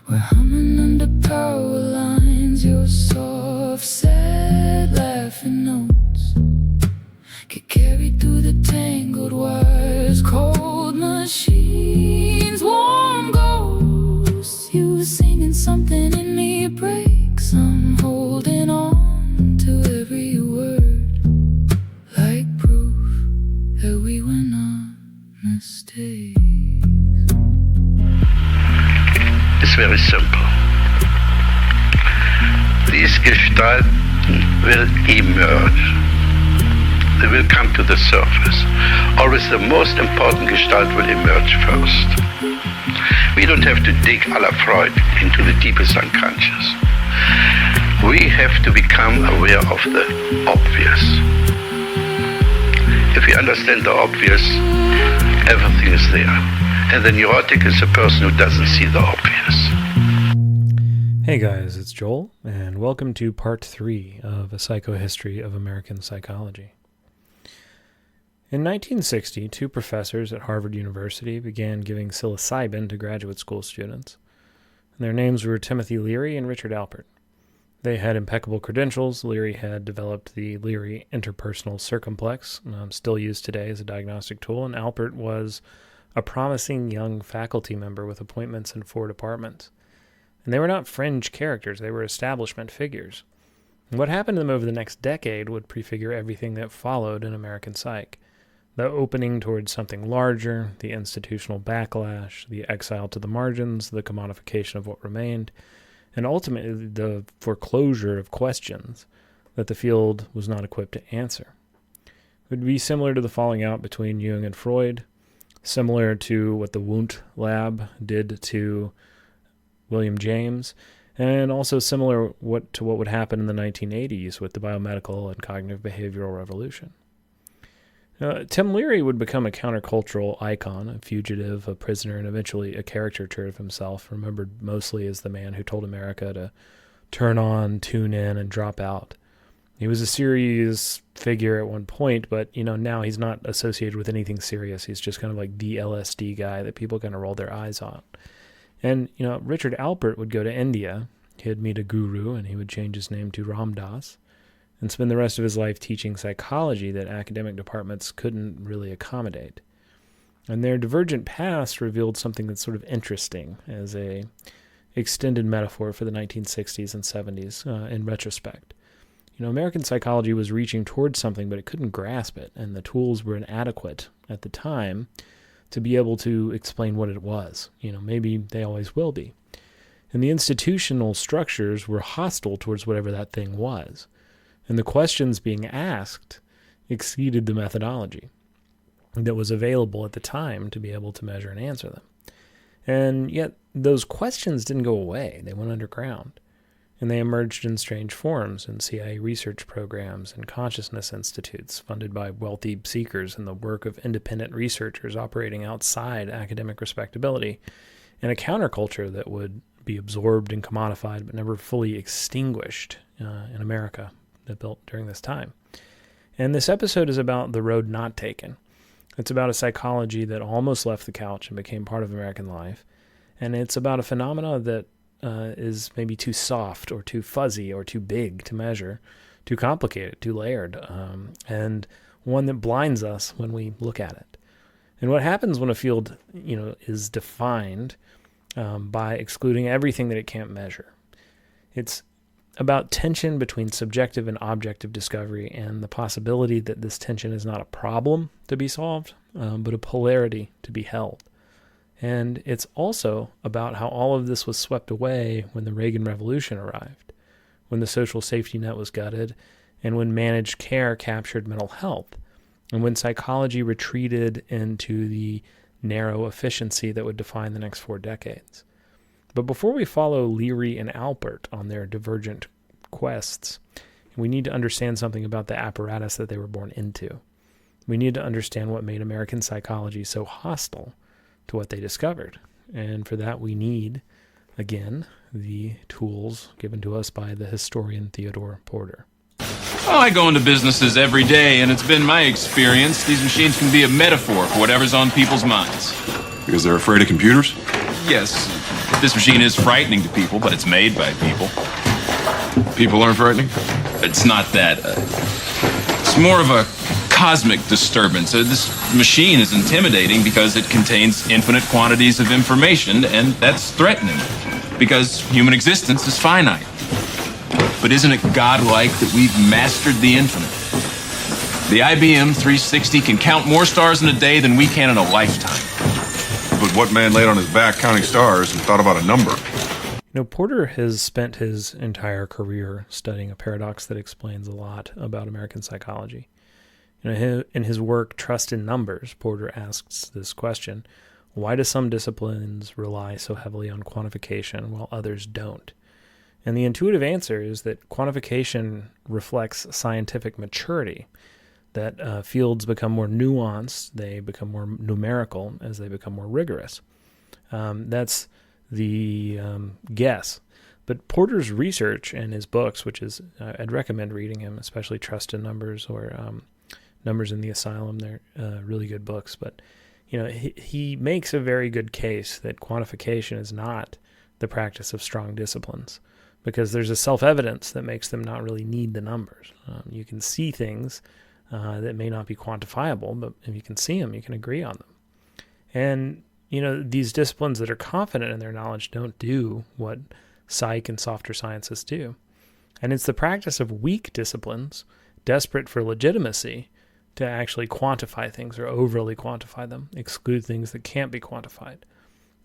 We're humming under power lines. Your soft, sad, laughing notes get carried through the tangled wires. Cold machines, warm ghosts. You were singing something in me breaks. I'm holding on to every word, like proof that we were not mistakes. It's very simple. These Gestalten will emerge. They will come to the surface. Always the most important Gestalt will emerge first. We don't have to dig a la Freud into the deepest unconscious. We have to become aware of the obvious. If we understand the obvious, everything is there. And the neurotic is a person who doesn't see the obvious. Hey guys, it's Joel, and welcome to part 3 of A Psychohistory of American Psychology. In 1960, two professors at Harvard University began giving psilocybin to graduate school students. Their names were Timothy Leary and Richard Alpert. They had impeccable credentials. Leary had developed the Leary interpersonal circumplex, still used today as a diagnostic tool, and Alpert was a promising young faculty member with appointments in 4 departments. And they were not fringe characters, they were establishment figures. And what happened to them over the next decade would prefigure everything that followed in American psych. The opening towards something larger, the institutional backlash, the exile to the margins, the commodification of what remained, and ultimately the foreclosure of questions that the field was not equipped to answer. It would be similar to the falling out between Jung and Freud, similar to what the Wundt lab did to William James, and also similar to what would happen in the 1980s with the biomedical and cognitive behavioral revolution. Tim Leary would become a countercultural icon, a fugitive, a prisoner, and eventually a caricature of himself, remembered mostly as the man who told America to turn on, tune in, and drop out. He was a serious figure at one point, but now he's not associated with anything serious. He's just kind of like the LSD guy that people kind of roll their eyes on. And, Richard Alpert would go to India. He'd meet a guru, and he would change his name to Ram Dass and spend the rest of his life teaching psychology that academic departments couldn't really accommodate. And their divergent past revealed something that's sort of interesting as a extended metaphor for the 1960s and 70s in retrospect. American psychology was reaching towards something, but it couldn't grasp it, and the tools were inadequate at the time to be able to explain what it was. Maybe they always will be. And the institutional structures were hostile towards whatever that thing was. And the questions being asked exceeded the methodology that was available at the time to be able to measure and answer them. And yet those questions didn't go away. They went underground. And they emerged in strange forms in CIA research programs and consciousness institutes funded by wealthy seekers and the work of independent researchers operating outside academic respectability, and a counterculture that would be absorbed and commodified but never fully extinguished in America that built during this time. And this episode is about the road not taken. It's about a psychology that almost left the couch and became part of American life. And it's about a phenomena that is maybe too soft or too fuzzy or too big to measure, too complicated, too layered, and one that blinds us when we look at it. And what happens when a field, is defined by excluding everything that it can't measure? It's about tension between subjective and objective discovery and the possibility that this tension is not a problem to be solved, but a polarity to be held. And it's also about how all of this was swept away when the Reagan Revolution arrived, when the social safety net was gutted, and when managed care captured mental health, and when psychology retreated into the narrow efficiency that would define the next 4 decades. But before we follow Leary and Alpert on their divergent quests, we need to understand something about the apparatus that they were born into. We need to understand what made American psychology so hostile to what they discovered. And for that, we need, again, the tools given to us by the historian Theodore Porter. Well, I go into businesses every day, and it's been my experience these machines can be a metaphor for whatever's on people's minds. Because they're afraid of computers? Yes, This machine is frightening to people, but it's made by people. People aren't frightening? It's not that. It's more of a cosmic disturbance. This machine is intimidating because it contains infinite quantities of information, and that's threatening because human existence is finite. But isn't it godlike that we've mastered the infinite? The IBM 360 can count more stars in a day than we can in a lifetime. But what man laid on his back counting stars and thought about a number? Porter has spent his entire career studying a paradox that explains a lot about American psychology. In his work, Trust in Numbers, Porter asks this question: why do some disciplines rely so heavily on quantification while others don't? And the intuitive answer is that quantification reflects scientific maturity, that fields become more nuanced, they become more numerical as they become more rigorous. That's the guess. But Porter's research and his books, which is, I'd recommend reading him, especially Trust in Numbers or Numbers in the Asylum. They're really good books. But, he makes a very good case that quantification is not the practice of strong disciplines, because there's a self-evidence that makes them not really need the numbers. You can see things that may not be quantifiable, but if you can see them, you can agree on them. And, these disciplines that are confident in their knowledge don't do what psych and softer sciences do. And it's the practice of weak disciplines, desperate for legitimacy, to actually quantify things or overly quantify them, exclude things that can't be quantified.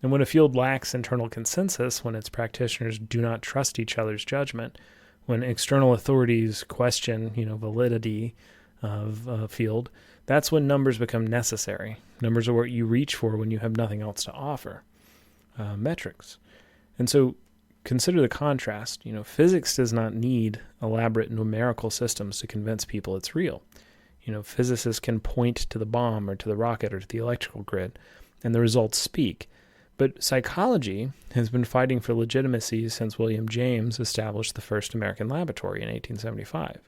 And when a field lacks internal consensus, when its practitioners do not trust each other's judgment, when external authorities question, validity of a field, that's when numbers become necessary. Numbers are what you reach for when you have nothing else to offer. Metrics. And so consider the contrast. Physics does not need elaborate numerical systems to convince people it's real. Physicists can point to the bomb or to the rocket or to the electrical grid, and the results speak. But psychology has been fighting for legitimacy since William James established the first American laboratory in 1875.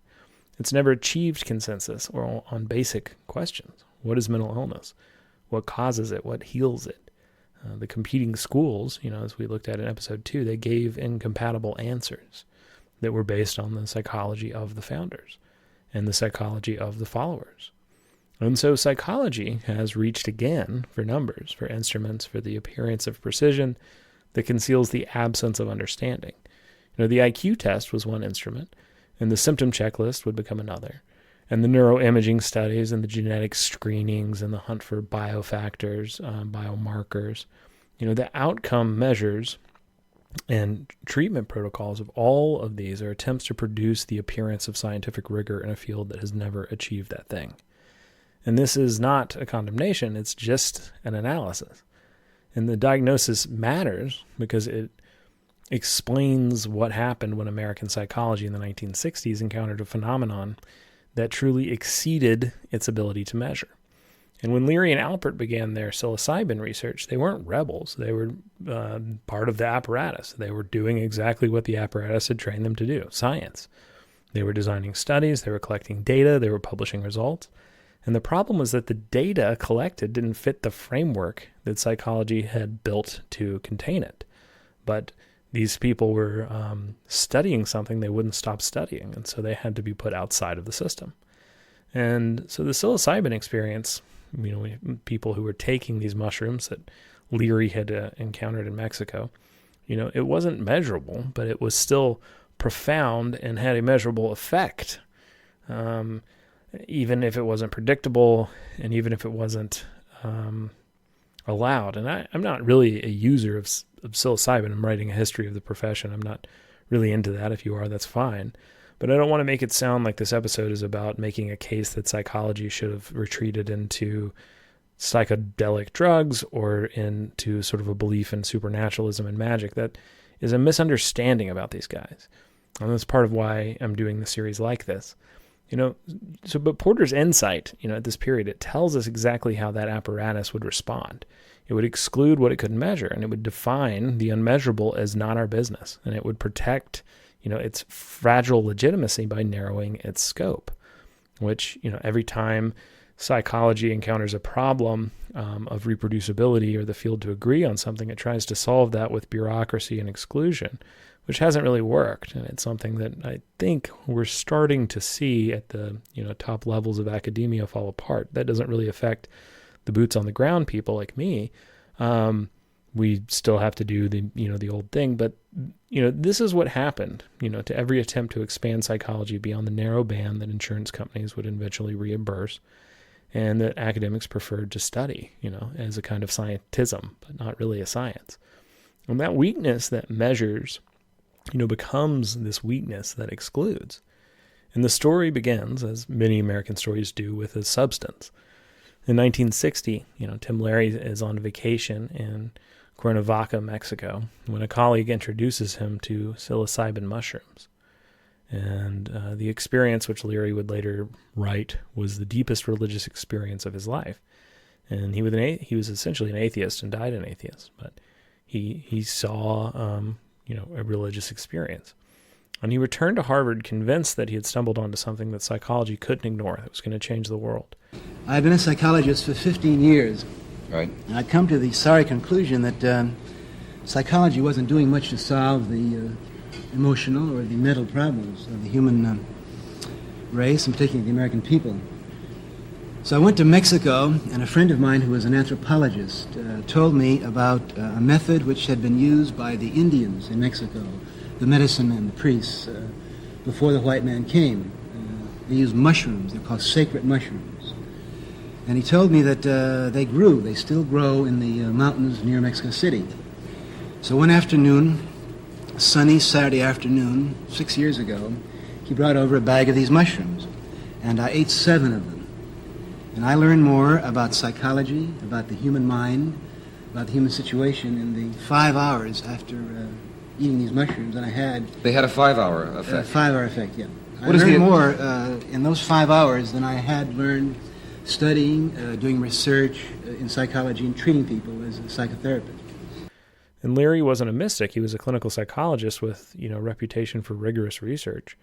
It's never achieved consensus or on basic questions. What is mental illness? What causes it? What heals it? The competing schools, as we looked at in episode 2, they gave incompatible answers that were based on the psychology of the founders and the psychology of the followers. And so psychology has reached again for numbers, for instruments, for the appearance of precision that conceals the absence of understanding. The IQ test was one instrument, and the symptom checklist would become another. And the neuroimaging studies and the genetic screenings and the hunt for biofactors, biomarkers, the outcome measures and treatment protocols of all of these are attempts to produce the appearance of scientific rigor in a field that has never achieved that thing. And this is not a condemnation, it's just an analysis. And the diagnosis matters because it explains what happened when American psychology in the 1960s encountered a phenomenon that truly exceeded its ability to measure. And when Leary and Alpert began their psilocybin research, they weren't rebels. They were part of the apparatus. They were doing exactly what the apparatus had trained them to do, science. They were designing studies, they were collecting data, they were publishing results. And the problem was that the data collected didn't fit the framework that psychology had built to contain it. But these people were studying something they wouldn't stop studying, and so they had to be put outside of the system. And so the psilocybin experience, people who were taking these mushrooms that Leary had encountered in Mexico, it wasn't measurable, but it was still profound and had a measurable effect, even if it wasn't predictable and even if it wasn't allowed. And I'm not really a user of psilocybin. I'm writing a history of the profession. I'm not really into that. If you are, that's fine. But I don't want to make it sound like this episode is about making a case that psychology should have retreated into psychedelic drugs or into sort of a belief in supernaturalism and magic. That is a misunderstanding about these guys. And that's part of why I'm doing the series like this. But Porter's insight, at this period, it tells us exactly how that apparatus would respond. It would exclude what it couldn't measure, and it would define the unmeasurable as not our business, and it would protect its fragile legitimacy by narrowing its scope, which, every time psychology encounters a problem of reproducibility, or the field to agree on something, it tries to solve that with bureaucracy and exclusion, which hasn't really worked. And it's something that I think we're starting to see at the top levels of academia fall apart. That doesn't really affect the boots on the ground people like me. We still have to do the old thing, but this is what happened, to every attempt to expand psychology beyond the narrow band that insurance companies would eventually reimburse, and that academics preferred to study, as a kind of scientism, but not really a science. And that weakness that measures, becomes this weakness that excludes. And the story begins, as many American stories do, with a substance. In 1960, Tim Leary is on vacation in Cuernavaca, Mexico, when a colleague introduces him to psilocybin mushrooms. And the experience, which Leary would later write, was the deepest religious experience of his life. And he was essentially an atheist and died an atheist, but he saw a religious experience. And he returned to Harvard convinced that he had stumbled onto something that psychology couldn't ignore, that was going to change the world. I've been a psychologist for 15 years. Right. And I'd come to the sorry conclusion that psychology wasn't doing much to solve the emotional or the mental problems of the human race, and particularly the American people. So I went to Mexico, and a friend of mine who was an anthropologist told me about a method which had been used by the Indians in Mexico, the medicine and the priests, before the white man came. They used mushrooms. They're called sacred mushrooms. And he told me that they still grow in the mountains near Mexico City. So one afternoon, a sunny Saturday afternoon, 6 years ago, he brought over a bag of these mushrooms, and I ate 7 of them. And I learned more about psychology, about the human mind, about the human situation in the 5 hours after eating these mushrooms than I had. They had a 5-hour effect. 5-hour effect, yeah. I learned more in those 5 hours than I had learned studying, doing research in psychology and treating people as a psychotherapist. And Leary wasn't a mystic. He was a clinical psychologist with, a reputation for rigorous research.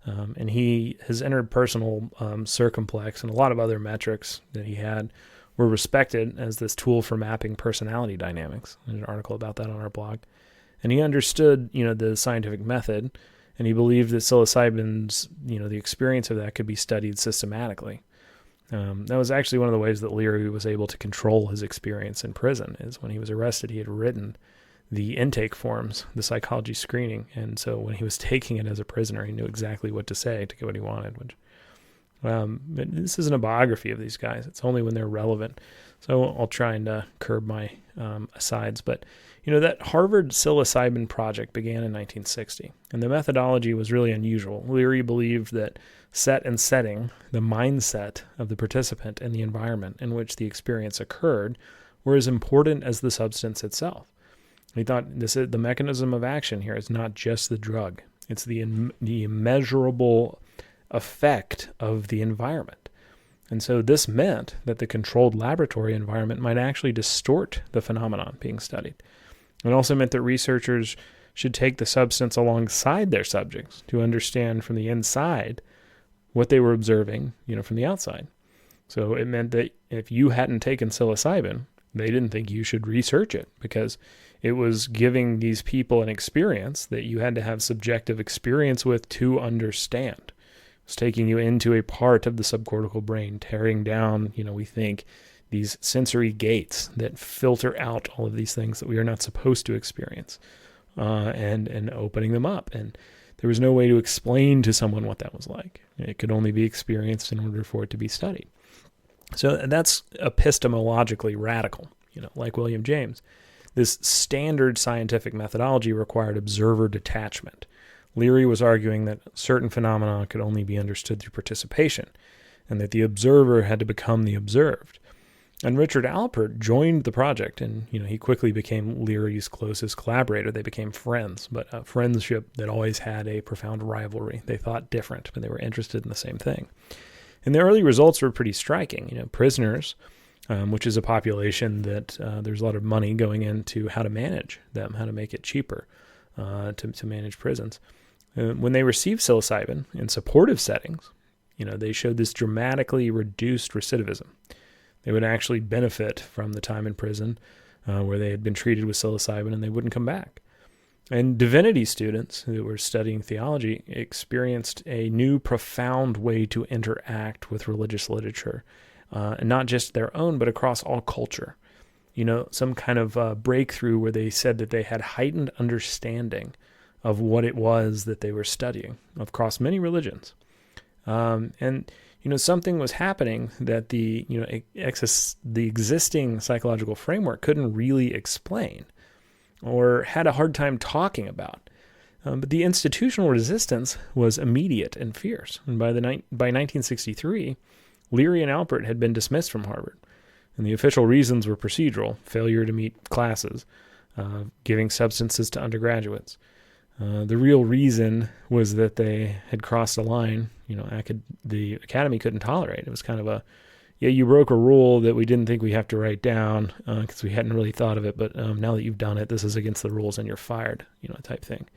And his interpersonal circumplex and a lot of other metrics that he had were respected as this tool for mapping personality dynamics. There's an article about that on our blog. And he understood, the scientific method, and he believed that psilocybin's, the experience of that could be studied systematically. That was actually one of the ways that Leary was able to control his experience in prison, is when he was arrested, he had written the intake forms, the psychology screening. And so when he was taking it as a prisoner, he knew exactly what to say to get what he wanted. But this isn't a biography of these guys. It's only when they're relevant. So I'll try and curb my asides. But, that Harvard psilocybin project began in 1960. And the methodology was really unusual. Leary believed that set and setting, the mindset of the participant and the environment in which the experience occurred, were as important as the substance itself. He thought the mechanism of action here is not just the drug. It's the immeasurable effect of the environment. And so this meant that the controlled laboratory environment might actually distort the phenomenon being studied. It also meant that researchers should take the substance alongside their subjects to understand from the inside what they were observing, from the outside. So it meant that if you hadn't taken psilocybin, they didn't think you should research it, because it was giving these people an experience that you had to have subjective experience with to understand. It was taking you into a part of the subcortical brain, tearing down, we think, these sensory gates that filter out all of these things that we are not supposed to experience, and opening them up. And there was no way to explain to someone what that was like. It could only be experienced in order for it to be studied. So that's epistemologically radical, like William James. This standard scientific methodology required observer detachment. Leary was arguing that certain phenomena could only be understood through participation, and that the observer had to become the observed. And Richard Alpert joined the project, and he quickly became Leary's closest collaborator. They became friends, but a friendship that always had a profound rivalry. They thought different, but they were interested in the same thing. And the early results were pretty striking. Prisoners, which is a population that there's a lot of money going into how to manage them, how to make it cheaper to manage prisons. When they received psilocybin in supportive settings, They showed this dramatically reduced recidivism. They would actually benefit from the time in prison where they had been treated with psilocybin, and they wouldn't come back. And divinity students who were studying theology experienced a new profound way to interact with religious literature, and not just their own, but across all culture. Some kind of breakthrough where they said that they had heightened understanding of what it was that they were studying across many religions. Something was happening that the existing psychological framework couldn't really explain or had a hard time talking about. But the institutional resistance was immediate and fierce. And by 1963, Leary and Alpert had been dismissed from Harvard. And the official reasons were procedural: failure to meet classes, giving substances to undergraduates. The real reason was that they had crossed a line, the academy couldn't tolerate. It was kind of you broke a rule that we didn't think we have to write down because we hadn't really thought of it, but now that you've done it, this is against the rules and you're fired, type thing.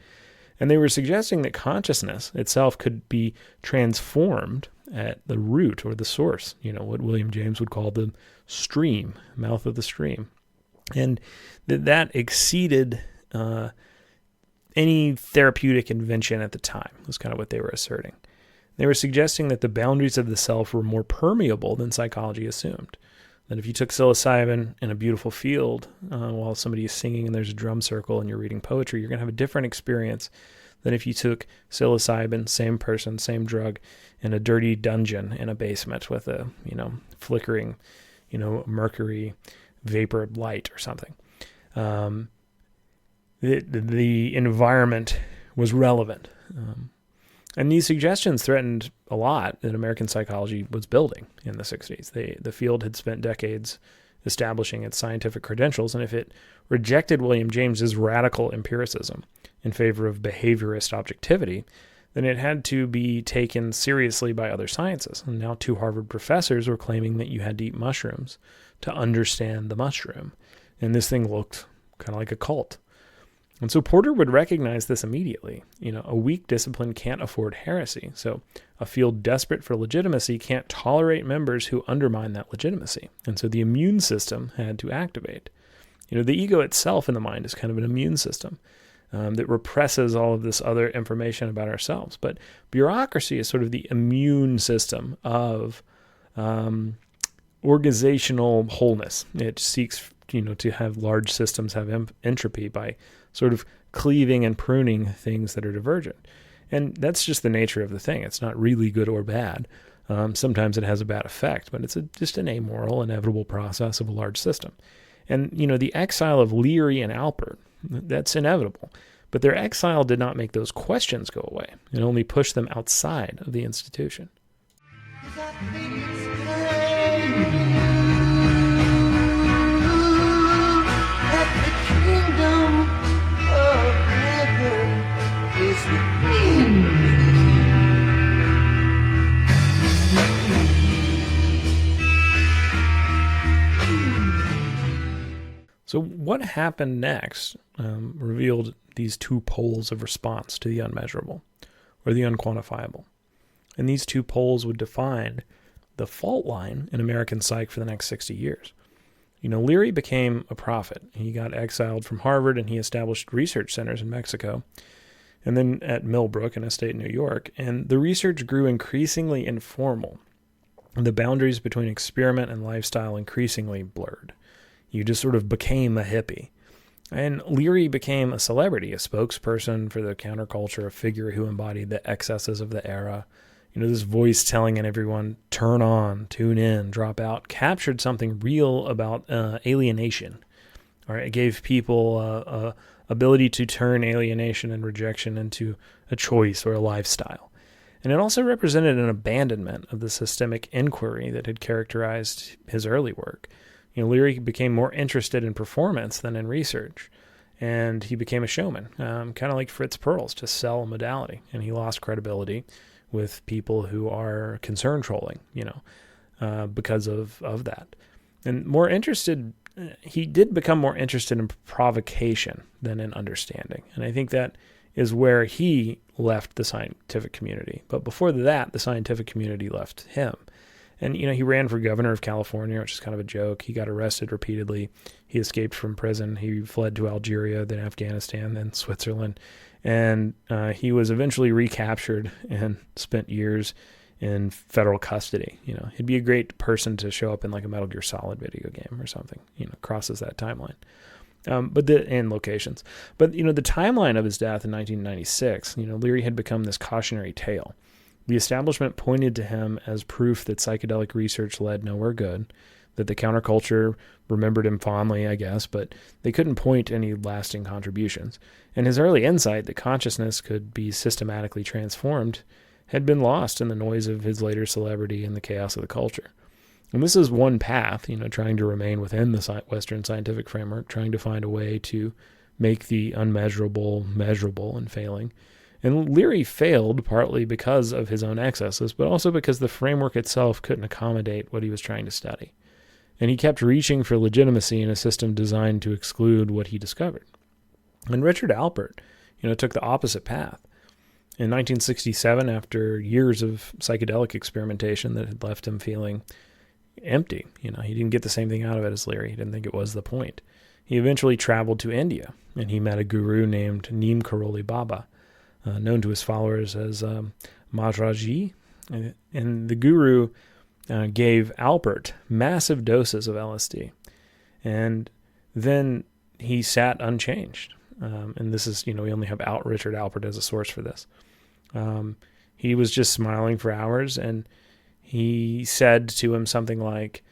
And they were suggesting that consciousness itself could be transformed at the root or the source, what William James would call the stream, mouth of the stream. And that exceeded any therapeutic invention at the time, was kind of what they were asserting. They were suggesting that the boundaries of the self were more permeable than psychology assumed. That if you took psilocybin in a beautiful field while somebody is singing and there's a drum circle and you're reading poetry, you're going to have a different experience than if you took psilocybin, same person, same drug, in a dirty dungeon in a basement with a, flickering, mercury vapor light or something. The environment was relevant. And these suggestions threatened a lot that American psychology was building in the 60s. The field had spent decades establishing its scientific credentials, and if it rejected William James's radical empiricism in favor of behaviorist objectivity, then it had to be taken seriously by other sciences. And now 2 Harvard professors were claiming that you had to eat mushrooms to understand the mushroom. And this thing looked kind of like a cult. And so Porter would recognize this immediately. A weak discipline can't afford heresy. So a field desperate for legitimacy can't tolerate members who undermine that legitimacy. And so the immune system had to activate. The ego itself in the mind is kind of an immune system that represses all of this other information about ourselves. But bureaucracy is sort of the immune system of organizational wholeness. It seeks, to have large systems have entropy by sort of cleaving and pruning things that are divergent. And that's just the nature of the thing. It's not really good or bad. Sometimes it has a bad effect, but it's just an amoral, inevitable process of a large system. And, the exile of Leary and Alpert, that's inevitable. But their exile did not make those questions go away. It only pushed them outside of the institution. So what happened next revealed these 2 poles of response to the unmeasurable, or the unquantifiable. And these 2 poles would define the fault line in American psych for the next 60 years. Leary became a prophet. He got exiled from Harvard, and he established research centers in Mexico, and then at Millbrook in upstate New York. And the research grew increasingly informal. The boundaries between experiment and lifestyle increasingly blurred. You just sort of became a hippie. And Leary became a celebrity, a spokesperson for the counterculture, a figure who embodied the excesses of the era. This voice telling everyone, turn on, tune in, drop out, captured something real about alienation. All right, it gave people ability to turn alienation and rejection into a choice or a lifestyle. And it also represented an abandonment of the systemic inquiry that had characterized his early work. Leary became more interested in performance than in research, and he became a showman, kind of like Fritz Perls, to sell a modality, and he lost credibility with people who are concern trolling, because of that. And he did become more interested in provocation than in understanding. And I think that is where he left the scientific community. But before that, the scientific community left him. And, he ran for governor of California, which is kind of a joke. He got arrested repeatedly. He escaped from prison. He fled to Algeria, then Afghanistan, then Switzerland. And he was eventually recaptured and spent years in federal custody. He'd be a great person to show up in like a Metal Gear Solid video game or something, crosses that timeline. And locations. But, the timeline of his death in 1996, Leary had become this cautionary tale. The establishment pointed to him as proof that psychedelic research led nowhere good, that the counterculture remembered him fondly, I guess, but they couldn't point to any lasting contributions. And his early insight that consciousness could be systematically transformed had been lost in the noise of his later celebrity and the chaos of the culture. And this is one path, trying to remain within the Western scientific framework, trying to find a way to make the unmeasurable measurable and failing. And Leary failed partly because of his own excesses, but also because the framework itself couldn't accommodate what he was trying to study. And he kept reaching for legitimacy in a system designed to exclude what he discovered. And Richard Alpert, took the opposite path. In 1967, after years of psychedelic experimentation that had left him feeling empty, he didn't get the same thing out of it as Leary. He didn't think it was the point. He eventually traveled to India, and he met a guru named Neem Karoli Baba, known to his followers as Maharaji. And the guru gave Alpert massive doses of LSD. And then he sat unchanged. And this is, we only have Richard Alpert as a source for this. He was just smiling for hours, and he said to him something like,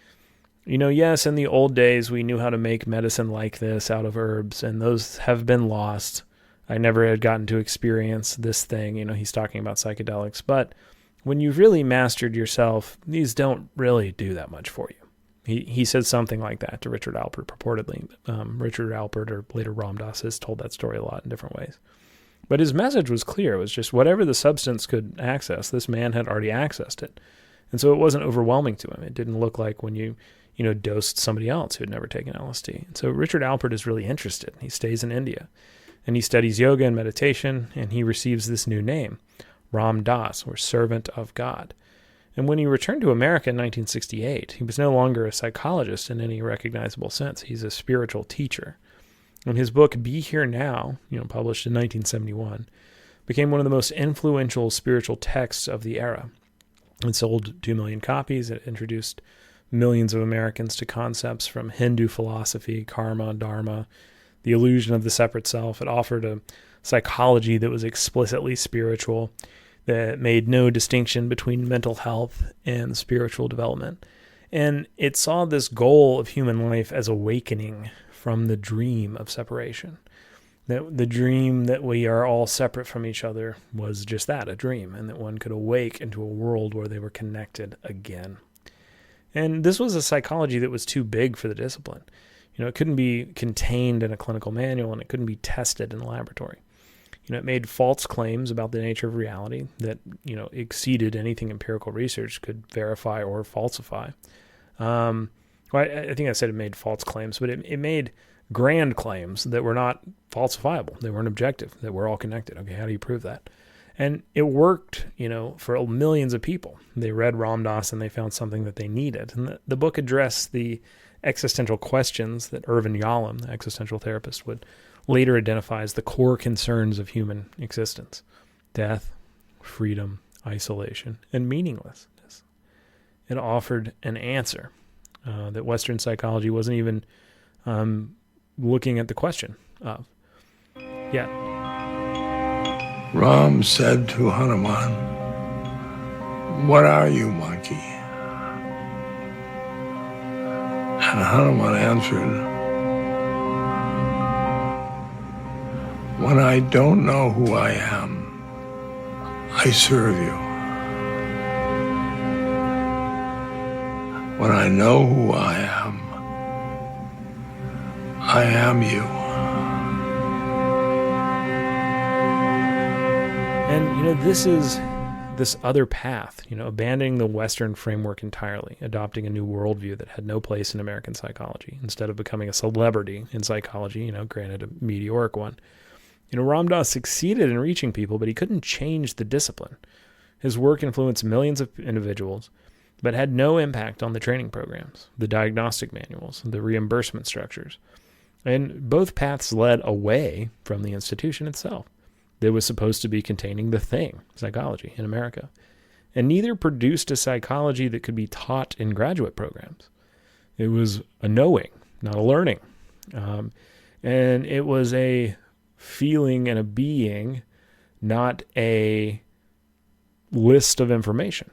yes, in the old days we knew how to make medicine like this out of herbs, and those have been lost. I never had gotten to experience this thing. He's talking about psychedelics. But when you've really mastered yourself, these don't really do that much for you. He said something like that to Richard Alpert, purportedly. Richard Alpert, or later Ram Dass, has told that story a lot in different ways. But his message was clear. It was just whatever the substance could access, this man had already accessed it. And so it wasn't overwhelming to him. It didn't look like when you dosed somebody else who had never taken LSD. And so Richard Alpert is really interested. He stays in India. And he studies yoga and meditation, and he receives this new name, Ram Dass, or Servant of God. And when he returned to America in 1968, he was no longer a psychologist in any recognizable sense. He's a spiritual teacher. And his book, Be Here Now, published in 1971, became one of the most influential spiritual texts of the era. It sold 2 million copies. It introduced millions of Americans to concepts from Hindu philosophy, karma, dharma, the illusion of the separate self. It offered a psychology that was explicitly spiritual, that made no distinction between mental health and spiritual development. And it saw this goal of human life as awakening from the dream of separation. That the dream that we are all separate from each other was just that, a dream, and that one could awake into a world where they were connected again. And this was a psychology that was too big for the discipline. It couldn't be contained in a clinical manual, and it couldn't be tested in a laboratory. It made false claims about the nature of reality that, exceeded anything empirical research could verify or falsify. I think I said it made false claims, but it made grand claims that were not falsifiable. They weren't objective, that we're all connected. Okay, how do you prove that? And it worked, for millions of people. They read Ram Dass and they found something that they needed. And the book addressed the existential questions that Irvin Yalom, the existential therapist, would later identify as the core concerns of human existence: death, freedom, isolation, and meaninglessness. It offered an answer that Western psychology wasn't even looking at the question of yet. Ram said to Hanuman, "What are you, monkey?" And Hanuman answered, "When I don't know who I am, I serve you. When I know who I am you." And, this is this other path, abandoning the Western framework entirely, adopting a new worldview that had no place in American psychology, instead of becoming a celebrity in psychology, granted a meteoric one. Ram Dass succeeded in reaching people, but he couldn't change the discipline. His work influenced millions of individuals, but had no impact on the training programs, the diagnostic manuals, the reimbursement structures. And both paths led away from the institution itself that was supposed to be containing the thing, psychology, in America. And neither produced a psychology that could be taught in graduate programs. It was a knowing, not a learning. And it was a feeling and a being, not a list of information.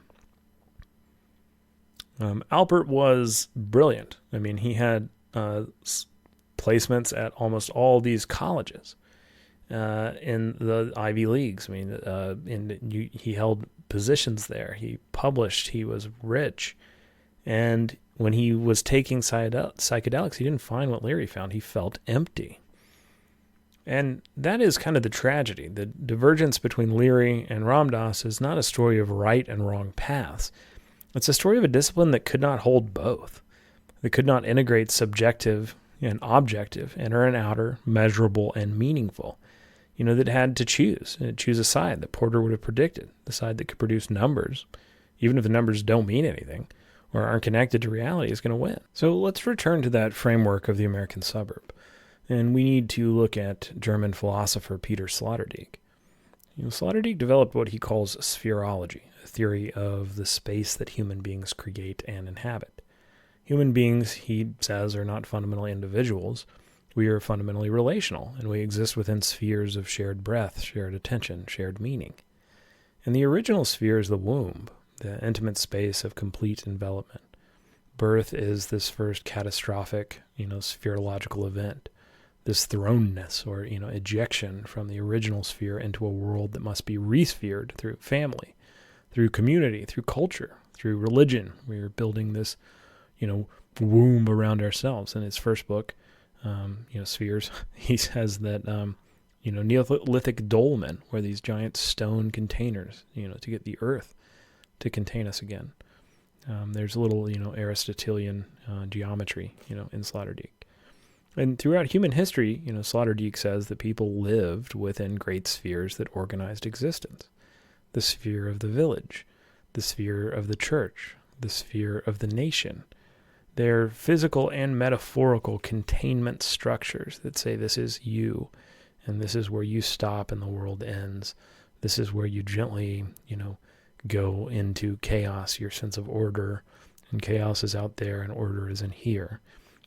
Alpert was brilliant. I mean, he had placements at almost all these colleges in the Ivy Leagues. I mean, he held positions there. He published. He was rich. And when he was taking psychedelics, he didn't find what Leary found. He felt empty. And that is kind of the tragedy. The divergence between Leary and Ram Dass is not a story of right and wrong paths. It's a story of a discipline that could not hold both, that could not integrate subjective and objective, inner and outer, measurable and meaningful, that had to choose a side that Porter would have predicted, the side that could produce numbers, even if the numbers don't mean anything or aren't connected to reality, is going to win. So let's return to that framework of the American suburb. And we need to look at German philosopher Peter Sloterdijk. Sloterdijk developed what he calls spherology, a theory of the space that human beings create and inhabit. Human beings, he says, are not fundamentally individuals. We are fundamentally relational, and we exist within spheres of shared breath, shared attention, shared meaning. And the original sphere is the womb, the intimate space of complete envelopment. Birth is this first catastrophic, spherological event. This thrownness or, ejection from the original sphere into a world that must be resphered through family, through community, through culture, through religion. We're building this, womb around ourselves. In his first book, Spheres, he says that, Neolithic dolmen were these giant stone containers, to get the earth to contain us again. There's a little, Aristotelian geometry, in Sloterdijk. And throughout human history, Sloterdijk says that people lived within great spheres that organized existence. The sphere of the village, the sphere of the church, the sphere of the nation. They're physical and metaphorical containment structures that say this is you, and this is where you stop and the world ends. This is where you gently, go into chaos, your sense of order, and chaos is out there and order is in here.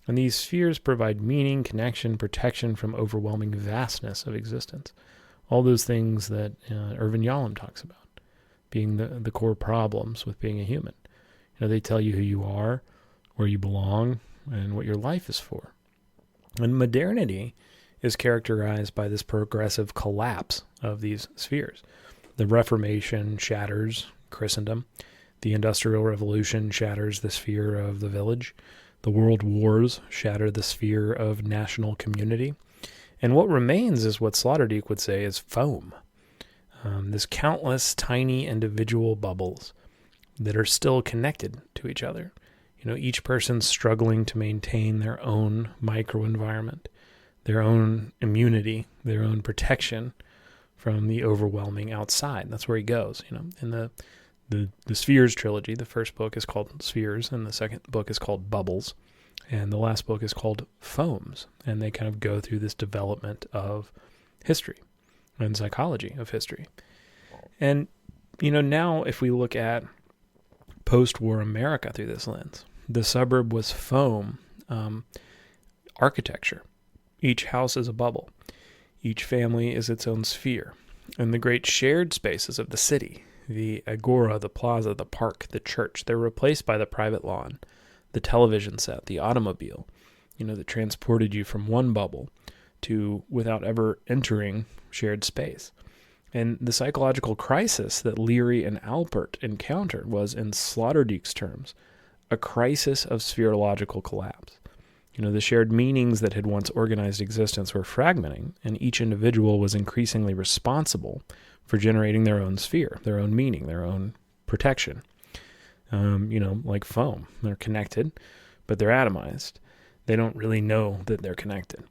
And these spheres provide meaning, connection, protection from overwhelming vastness of existence. All those things that Irvin Yalom talks about, being the core problems with being a human. They tell you who you are, where you belong, and what your life is for. And modernity is characterized by this progressive collapse of these spheres. The Reformation shatters Christendom. The Industrial Revolution shatters the sphere of the village. The World Wars shatter the sphere of national community. And what remains is what Sloterdijk would say is foam. This countless tiny individual bubbles that are still connected to each other. Each person struggling to maintain their own microenvironment, their own immunity, their own protection from the overwhelming outside. That's where he goes. In the Spheres trilogy, the first book is called Spheres, and the second book is called Bubbles, and the last book is called Foams. And they kind of go through this development of history and psychology of history. And, now if we look at post-war America through this lens, the suburb was foam architecture. Each house is a bubble. Each family is its own sphere. And the great shared spaces of the city, the agora, the plaza, the park, the church, they're replaced by the private lawn, the television set, the automobile, that transported you from one bubble to without ever entering shared space. And the psychological crisis that Leary and Alpert encountered was, in Sloterdijk's terms, a crisis of spherological collapse. The shared meanings that had once organized existence were fragmenting, and each individual was increasingly responsible for generating their own sphere, their own meaning, their own protection. Like foam. They're connected, but they're atomized. They don't really know that they're connected.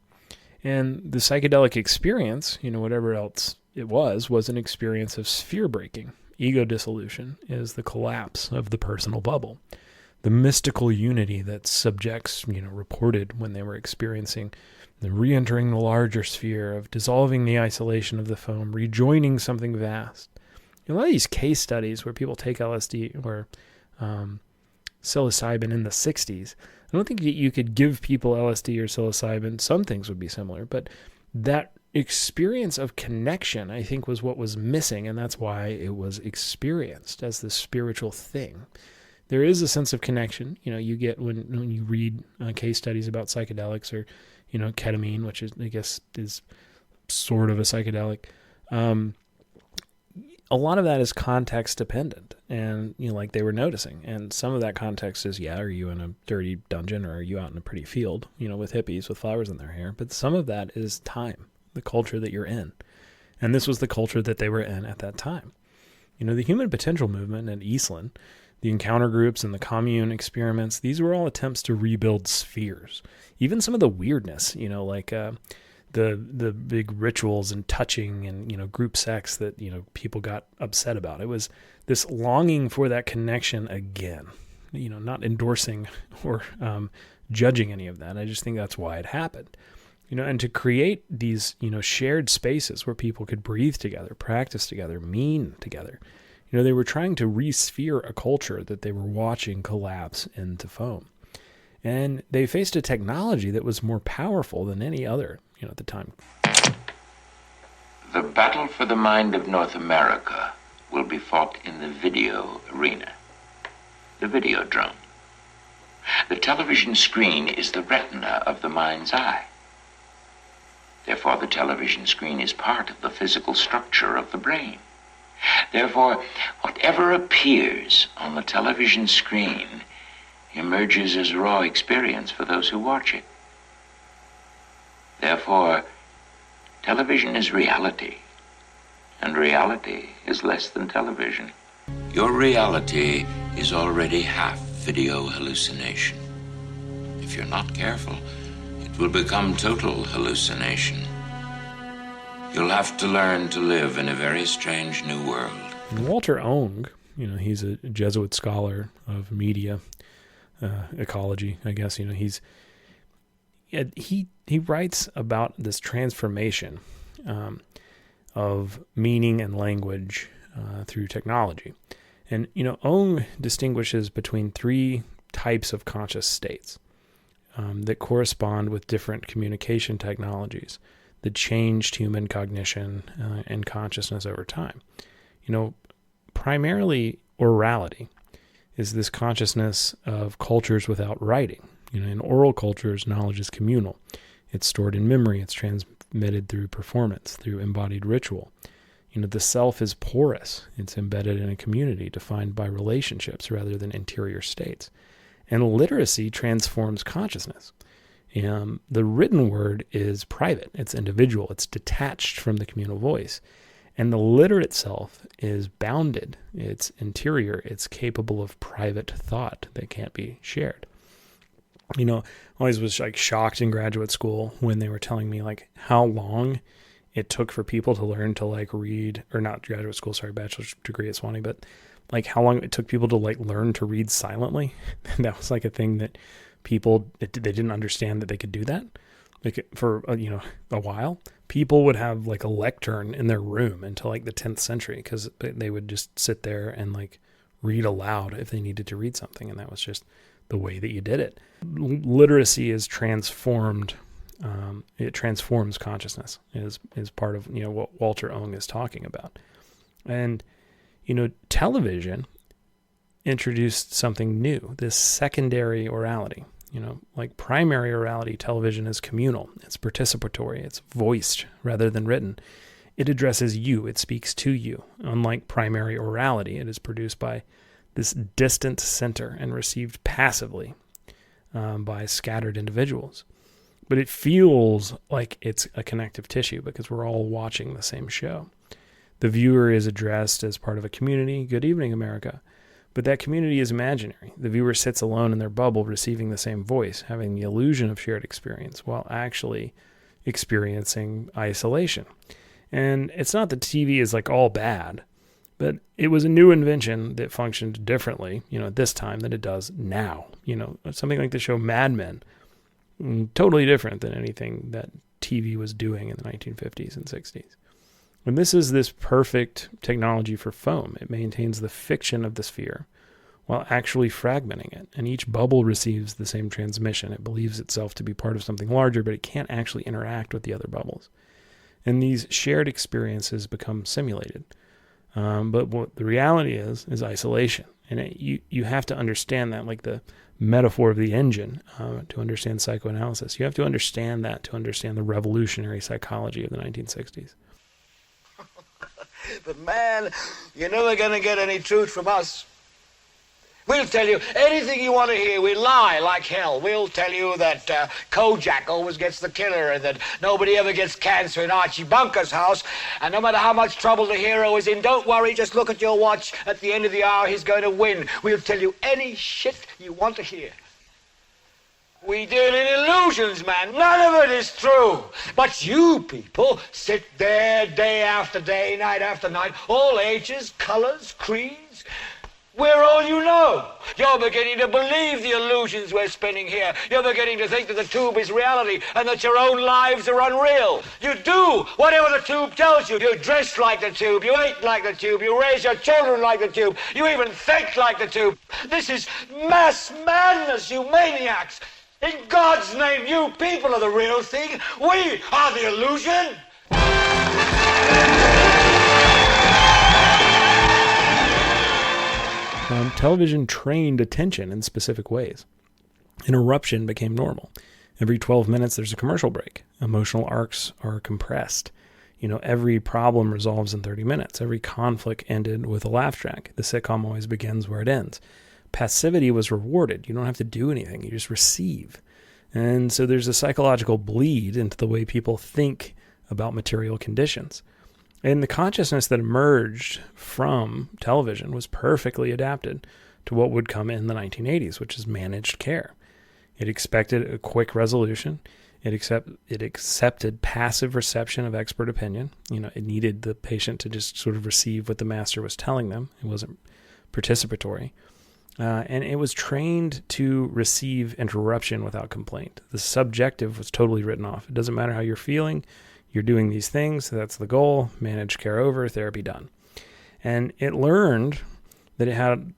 And the psychedelic experience, whatever else it was an experience of sphere breaking. Ego dissolution is the collapse of the personal bubble. The mystical unity that subjects, reported when they were experiencing the re-entering the larger sphere, of dissolving the isolation of the foam, rejoining something vast. A lot of these case studies where people take LSD or psilocybin in the 60s, I don't think you could give people LSD or psilocybin. Some things would be similar, but that experience of connection, I think, was what was missing, and that's why it was experienced as this spiritual thing. There is a sense of connection, you get when you read case studies about psychedelics or, ketamine, which is, I guess, is sort of a psychedelic. A lot of that is context dependent, and, like they were noticing. And some of that context is, are you in a dirty dungeon, or are you out in a pretty field, with hippies with flowers in their hair? But some of that is time, the culture that you're in. And this was the culture that they were in at that time. The human potential movement in Eastland, the encounter groups and the commune experiments, these were all attempts to rebuild spheres. Even some of the weirdness, like the big rituals and touching and, group sex that, people got upset about. It was this longing for that connection again, not endorsing or judging any of that. I just think that's why it happened. And to create these, shared spaces where people could breathe together, practice together, mean together. They were trying to re-sphere a culture that they were watching collapse into foam. And they faced a technology that was more powerful than any other, at the time. The battle for the mind of North America will be fought in the video arena, the Videodrome. The television screen is the retina of the mind's eye. Therefore, the television screen is part of the physical structure of the brain. Therefore, whatever appears on the television screen emerges as raw experience for those who watch it. Therefore, television is reality, and reality is less than television. Your reality is already half video hallucination. If you're not careful, it will become total hallucination. You'll have to learn to live in a very strange new world. And Walter Ong, he's a Jesuit scholar of media ecology, I guess. He writes about this transformation of meaning and language through technology. And, Ong distinguishes between three types of conscious states that correspond with different communication technologies that changed human cognition and consciousness over time. Primarily orality is this consciousness of cultures without writing. In oral cultures, knowledge is communal. It's stored in memory. It's transmitted through performance, through embodied ritual. The self is porous. It's embedded in a community defined by relationships rather than interior states. And literacy transforms consciousness. The written word is private. It's individual. It's detached from the communal voice. And the literate self is bounded. It's interior. It's capable of private thought that can't be shared. I always was shocked in graduate school when they were telling me how long it took for people to learn to read, or not graduate school, sorry, bachelor's degree at Swanee, but how long it took people to learn to read silently. That was a thing that people, they didn't understand that they could do that. For a while, people would have a lectern in their room until the 10th century, because they would just sit there and read aloud if they needed to read something, and that was just the way that you did it. Literacy is transformed. It transforms consciousness. Is part of what Walter Ong is talking about, and television introduced something new. This secondary orality. Primary orality, television is communal. It's participatory. It's voiced rather than written. It addresses you. It speaks to you. Unlike primary orality, it is produced by this distant center and received passively by scattered individuals. But it feels like it's a connective tissue because we're all watching the same show. The viewer is addressed as part of a community. Good evening, America. But that community is imaginary. The viewer sits alone in their bubble, receiving the same voice, having the illusion of shared experience, while actually experiencing isolation. And it's not that TV is like all bad, but it was a new invention that functioned differently, at this time than it does now. Something like the show Mad Men, totally different than anything that TV was doing in the 1950s and 60s. And this is this perfect technology for foam. It maintains the fiction of the sphere while actually fragmenting it. And each bubble receives the same transmission. It believes itself to be part of something larger, but it can't actually interact with the other bubbles. And these shared experiences become simulated. But what the reality is isolation. And you have to understand that, like the metaphor of the engine, to understand psychoanalysis. You have to understand that to understand the revolutionary psychology of the 1960s. But man, you're never going to get any truth from us. We'll tell you anything you want to hear. We lie like hell. We'll tell you that Kojak always gets the killer and that nobody ever gets cancer in Archie Bunker's house. And no matter how much trouble the hero is in, don't worry, just look at your watch. At the end of the hour, he's going to win. We'll tell you any shit you want to hear. We deal in illusions, man. None of it is true. But you people sit there day after day, night after night, all ages, colors, creeds. We're all you know. You're beginning to believe the illusions we're spinning here. You're beginning to think that the tube is reality and that your own lives are unreal. You do whatever the tube tells you. You dress like the tube. You eat like the tube. You raise your children like the tube. You even think like the tube. This is mass madness, you maniacs. In God's name, you people are the real thing. We are the illusion. Television trained attention in specific ways. Interruption became normal. Every 12 minutes, there's a commercial break. Emotional arcs are compressed. Every problem resolves in 30 minutes. Every conflict ended with a laugh track. The sitcom always begins where it ends. Passivity was rewarded. You don't have to do anything. You just receive. And so there's a psychological bleed into the way people think about material conditions. And the consciousness that emerged from television was perfectly adapted to what would come in the 1980s, which is managed care. It expected a quick resolution. It accepted passive reception of expert opinion. It needed the patient to just sort of receive what the master was telling them. It wasn't participatory. And it was trained to receive interruption without complaint. The subjective was totally written off. It doesn't matter how you're feeling. You're doing these things. That's the goal. Managed care over, therapy done. And it learned that it had,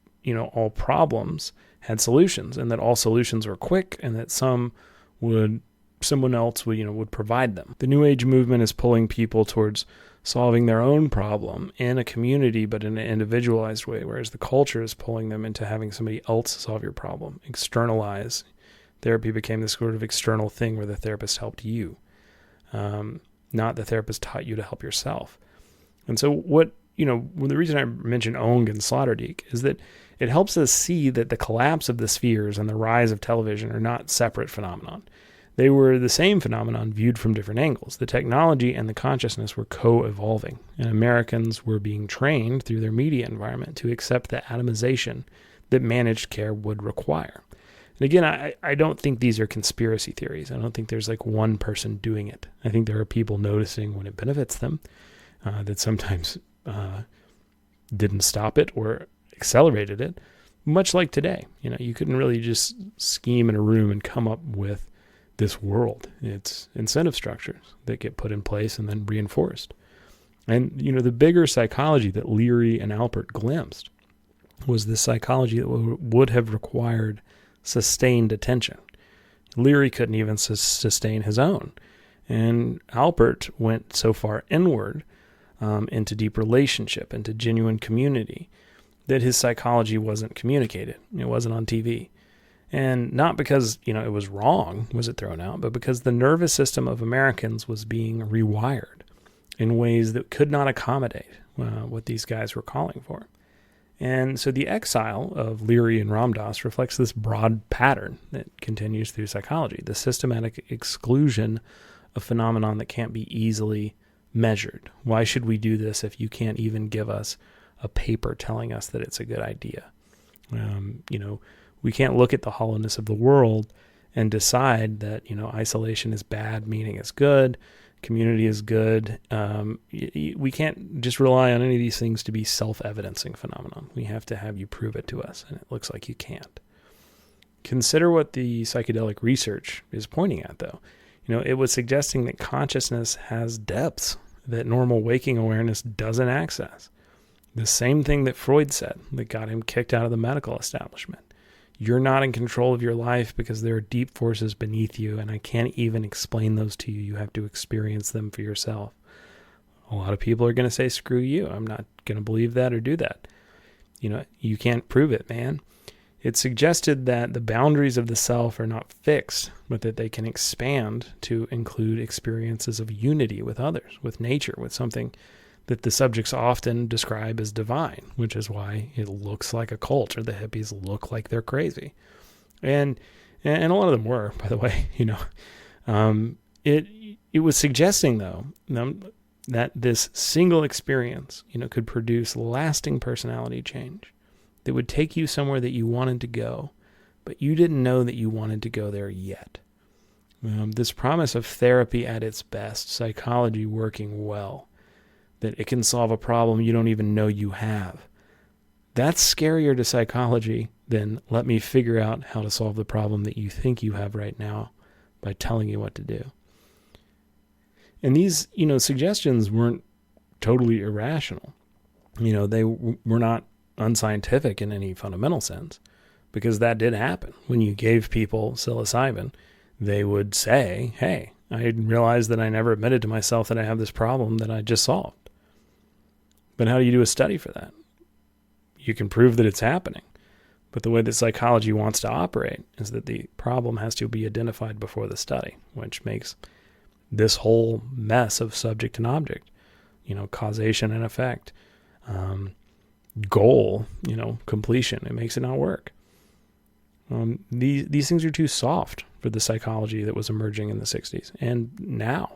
all problems had solutions, and that all solutions were quick, and that someone else would provide them. The New Age movement is pulling people towards solving their own problem in a community, but in an individualized way, whereas the culture is pulling them into having somebody else solve your problem. Externalize. Therapy became this sort of external thing where the therapist helped you. Not the therapist taught you to help yourself. And so the reason I mention Ong and Sloterdijk is that it helps us see that the collapse of the spheres and the rise of television are not separate phenomenon. They were the same phenomenon viewed from different angles. The technology and the consciousness were co-evolving, and Americans were being trained through their media environment to accept the atomization that managed care would require. And again, I don't think these are conspiracy theories. I don't think there's like one person doing it. I think there are people noticing when it benefits them, that sometimes didn't stop it or accelerated it, much like today. You couldn't really just scheme in a room and come up with this world. It's incentive structures that get put in place and then reinforced. And, the bigger psychology that Leary and Alpert glimpsed was the psychology that would have required sustained attention. Leary couldn't even sustain his own. And Alpert went so far inward into deep relationship, into genuine community, that his psychology wasn't communicated. It wasn't on TV. And not because, it was wrong, was it thrown out, but because the nervous system of Americans was being rewired in ways that could not accommodate what these guys were calling for. And so the exile of Leary and Ramdas reflects this broad pattern that continues through psychology, the systematic exclusion of phenomenon that can't be easily measured. Why should we do this if you can't even give us a paper telling us that it's a good idea? We can't look at the hollowness of the world and decide that, isolation is bad, meaning it's good, community is good. We can't just rely on any of these things to be self-evidencing phenomenon. We have to have you prove it to us, and it looks like you can't. Consider what the psychedelic research is pointing at, though. It was suggesting that consciousness has depths that normal waking awareness doesn't access. The same thing that Freud said that got him kicked out of the medical establishment. You're not in control of your life because there are deep forces beneath you, and I can't even explain those to you. You have to experience them for yourself. A lot of people are going to say, screw you. I'm not going to believe that or do that. You can't prove it, man. It suggested that the boundaries of the self are not fixed, but that they can expand to include experiences of unity with others, with nature, with something that the subjects often describe as divine, which is why it looks like a cult, or the hippies look like they're crazy. And a lot of them were, by the way. It was suggesting, though, that this single experience, could produce lasting personality change that would take you somewhere that you wanted to go, but you didn't know that you wanted to go there yet. This promise of therapy at its best, psychology working well, that it can solve a problem you don't even know you have. That's scarier to psychology than let me figure out how to solve the problem that you think you have right now by telling you what to do. And these, suggestions weren't totally irrational. They were not unscientific in any fundamental sense, because that did happen. When you gave people psilocybin, they would say, hey, I realized that I never admitted to myself that I have this problem that I just solved. But how do you do a study for that? You can prove that it's happening. But the way that psychology wants to operate is that the problem has to be identified before the study, which makes this whole mess of subject and object, causation and effect, goal, completion. It makes it not work. These things are too soft for the psychology that was emerging in the 60s. And now,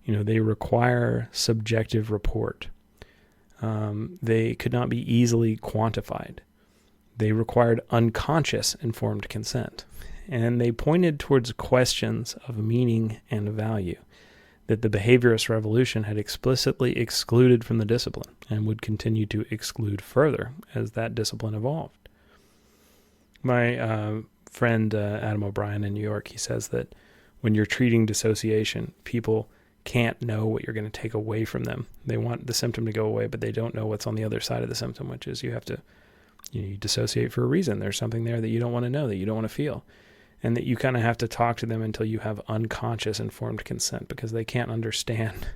they require subjective report. They could not be easily quantified. They required unconscious informed consent. And they pointed towards questions of meaning and value that the behaviorist revolution had explicitly excluded from the discipline and would continue to exclude further as that discipline evolved. My friend Adam O'Brien in New York, he says that when you're treating dissociation, people can't know what you're going to take away from them. They want the symptom to go away, but they don't know what's on the other side of the symptom, which is you dissociate for a reason. There's something there that you don't want to know, that you don't want to feel. And that you kind of have to talk to them until you have unconscious informed consent, because they can't understand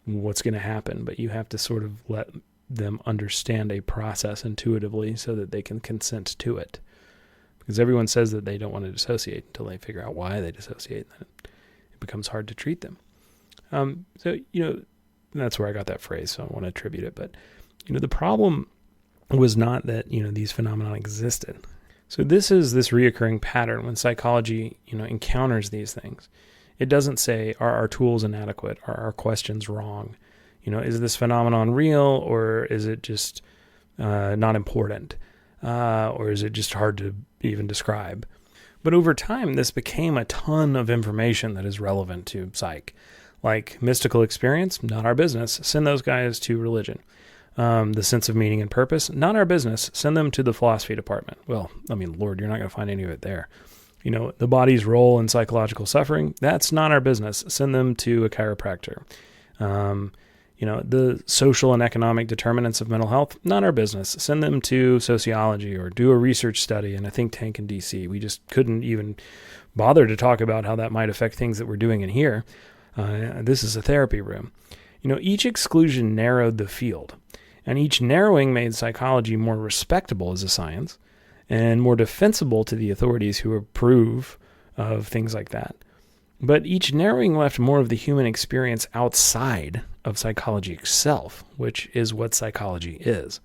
what's going to happen, but you have to sort of let them understand a process intuitively so that they can consent to it. Because everyone says that they don't want to dissociate until they figure out why they dissociate. Then it becomes hard to treat them. So that's where I got that phrase, so I want to attribute it. But, the problem was not that, these phenomena existed. So this is this reoccurring pattern when psychology, encounters these things. It doesn't say, are our tools inadequate? Are our questions wrong? Is this phenomenon real, or is it just not important? Or is it just hard to even describe? But over time, this became a ton of information that is relevant to psych. Like mystical experience, not our business. Send those guys to religion. The sense of meaning and purpose, not our business. Send them to the philosophy department. Well, Lord, you're not going to find any of it there. The body's role in psychological suffering, that's not our business. Send them to a chiropractor. The social and economic determinants of mental health, not our business. Send them to sociology or do a research study in a think tank in DC. We just couldn't even bother to talk about how that might affect things that we're doing in here. This is a therapy room. Each exclusion narrowed the field, and each narrowing made psychology more respectable as a science and more defensible to the authorities who approve of things like that. But each narrowing left more of the human experience outside of psychology itself, which is what psychology is.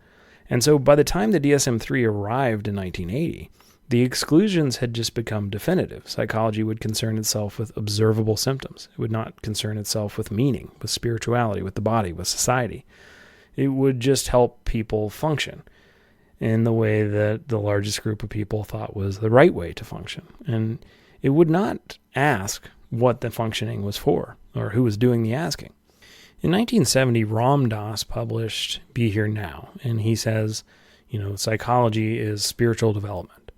And so by the time the DSM-III arrived in 1980, the exclusions had just become definitive. Psychology would concern itself with observable symptoms. It would not concern itself with meaning, with spirituality, with the body, with society. It would just help people function in the way that the largest group of people thought was the right way to function. And it would not ask what the functioning was for or who was doing the asking. In 1970, Ram Dass published Be Here Now, and he says, psychology is spiritual development.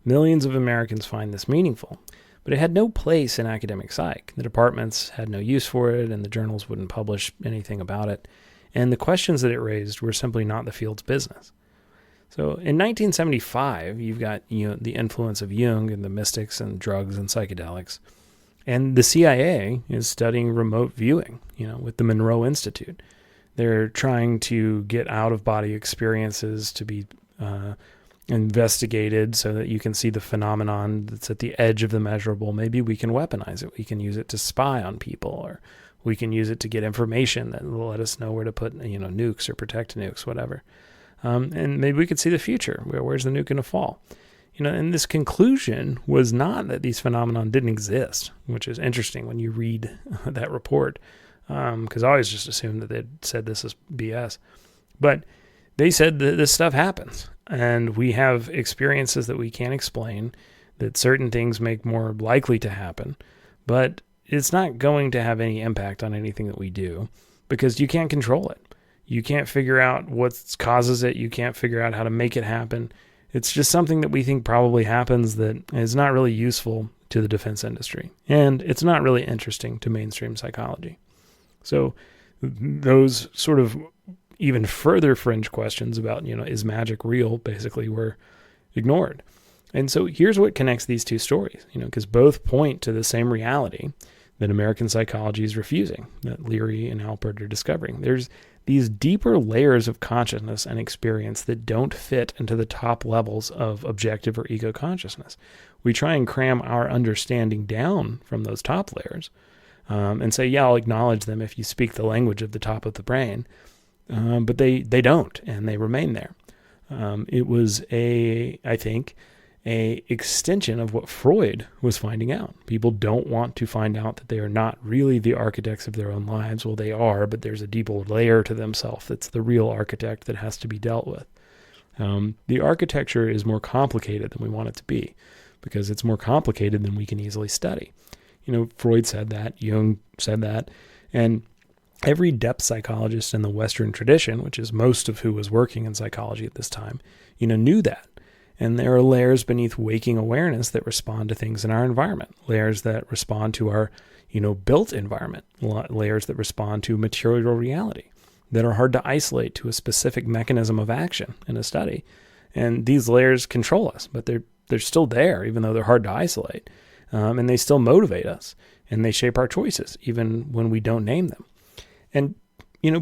Millions of Americans find this meaningful, but it had no place in academic psych. The departments had no use for it, and the journals wouldn't publish anything about it, and the questions that it raised were simply not the field's business. So in 1975, you've got the influence of Jung and the mystics and drugs and psychedelics. And the CIA is studying remote viewing, with the Monroe Institute. They're trying to get out-of-body experiences to be investigated so that you can see the phenomenon that's at the edge of the measurable. Maybe we can weaponize it. We can use it to spy on people, or we can use it to get information that will let us know where to put, nukes or protect nukes, whatever. And maybe we could see the future. Where's the nuke going to fall? And this conclusion was not that these phenomena didn't exist, which is interesting when you read that report, because I always just assumed that they'd said this is BS. But they said that this stuff happens, and we have experiences that we can't explain, that certain things make more likely to happen, but it's not going to have any impact on anything that we do, because you can't control it. You can't figure out what causes it. You can't figure out how to make it happen. It's just something that we think probably happens that is not really useful to the defense industry. And it's not really interesting to mainstream psychology. So those sort of even further fringe questions about, is magic real, basically were ignored. And so here's what connects these two stories, because both point to the same reality that American psychology is refusing, that Leary and Alpert are discovering. There's these deeper layers of consciousness and experience that don't fit into the top levels of objective or ego consciousness. We try and cram our understanding down from those top layers and say, I'll acknowledge them if you speak the language of the top of the brain. But they don't, and they remain there. It was I think, a extension of what Freud was finding out. People don't want to find out that they are not really the architects of their own lives. Well, they are, but there's a deeper layer to themselves that's the real architect that has to be dealt with. The architecture is more complicated than we want it to be, because it's more complicated than we can easily study. Freud said that, Jung said that, and every depth psychologist in the Western tradition, which is most of who was working in psychology at this time, knew that. And there are layers beneath waking awareness that respond to things in our environment, layers that respond to our, built environment, layers that respond to material reality that are hard to isolate to a specific mechanism of action in a study. And these layers control us, but they're still there, even though they're hard to isolate. And they still motivate us, and they shape our choices, even when we don't name them. And,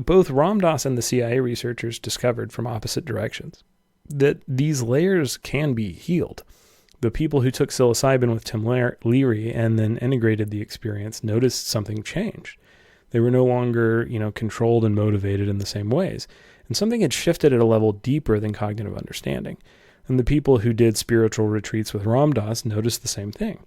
both Ram Dass and the CIA researchers discovered from opposite directions that these layers can be healed. The people who took psilocybin with Tim Leary and then integrated the experience noticed something changed. They were no longer, controlled and motivated in the same ways. And something had shifted at a level deeper than cognitive understanding. And the people who did spiritual retreats with Ram Dass noticed the same thing.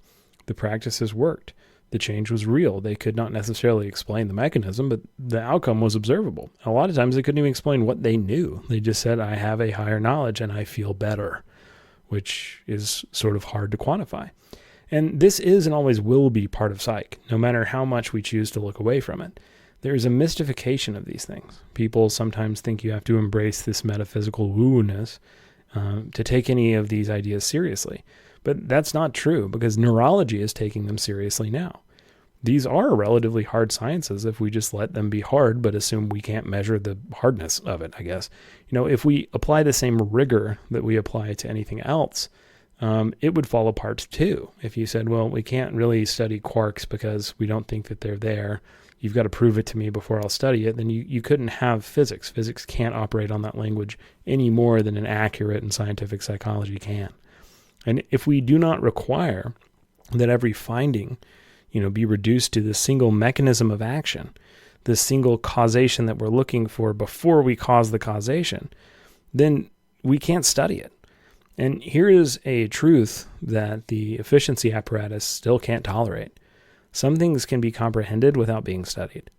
The practices worked. The change was real. They could not necessarily explain the mechanism, but the outcome was observable. A lot of times they couldn't even explain what they knew. They just said, I have a higher knowledge and I feel better, which is sort of hard to quantify. And this is and always will be part of psych, no matter how much we choose to look away from it. There is a mystification of these things. People sometimes think you have to embrace this metaphysical woo-ness to take any of these ideas seriously. But that's not true, because neurology is taking them seriously now. These are relatively hard sciences if we just let them be hard, but assume we can't measure the hardness of it, I guess. If we apply the same rigor that we apply to anything else, it would fall apart too. If you said, well, we can't really study quarks because we don't think that they're there, you've got to prove it to me before I'll study it, then you couldn't have physics. Physics can't operate on that language any more than an accurate and scientific psychology can. And if we do not require that every finding, be reduced to the single mechanism of action, the single causation that we're looking for before we cause the causation, then we can't study it. And here is a truth that the efficiency apparatus still can't tolerate. Some things can be comprehended without being studied,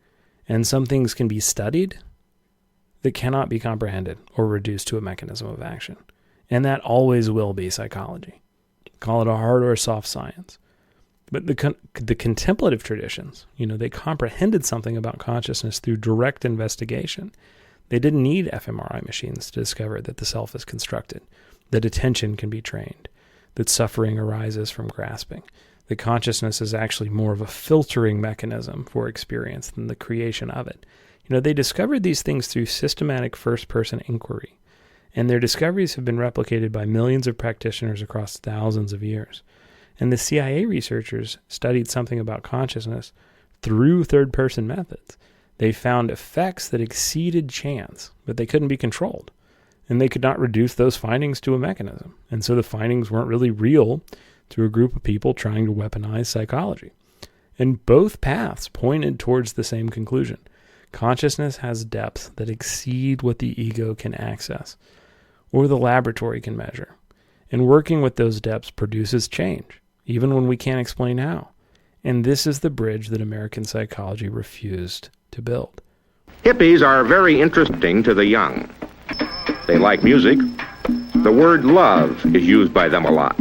and some things can be studied that cannot be comprehended or reduced to a mechanism of action. And that always will be psychology. Call it a hard or soft science. But the contemplative traditions, they comprehended something about consciousness through direct investigation. They didn't need fMRI machines to discover that the self is constructed, that attention can be trained, that suffering arises from grasping, that consciousness is actually more of a filtering mechanism for experience than the creation of it. They discovered these things through systematic first-person inquiry, and their discoveries have been replicated by millions of practitioners across thousands of years. And the CIA researchers studied something about consciousness through third-person methods. They found effects that exceeded chance, but they couldn't be controlled. And they could not reduce those findings to a mechanism. And so the findings weren't really real to a group of people trying to weaponize psychology. And both paths pointed towards the same conclusion. Consciousness has depths that exceed what the ego can access, or the laboratory can measure. And working with those depths produces change, even when we can't explain how. And this is the bridge that American psychology refused to build. Hippies are very interesting to the young. They like music. The word love is used by them a lot.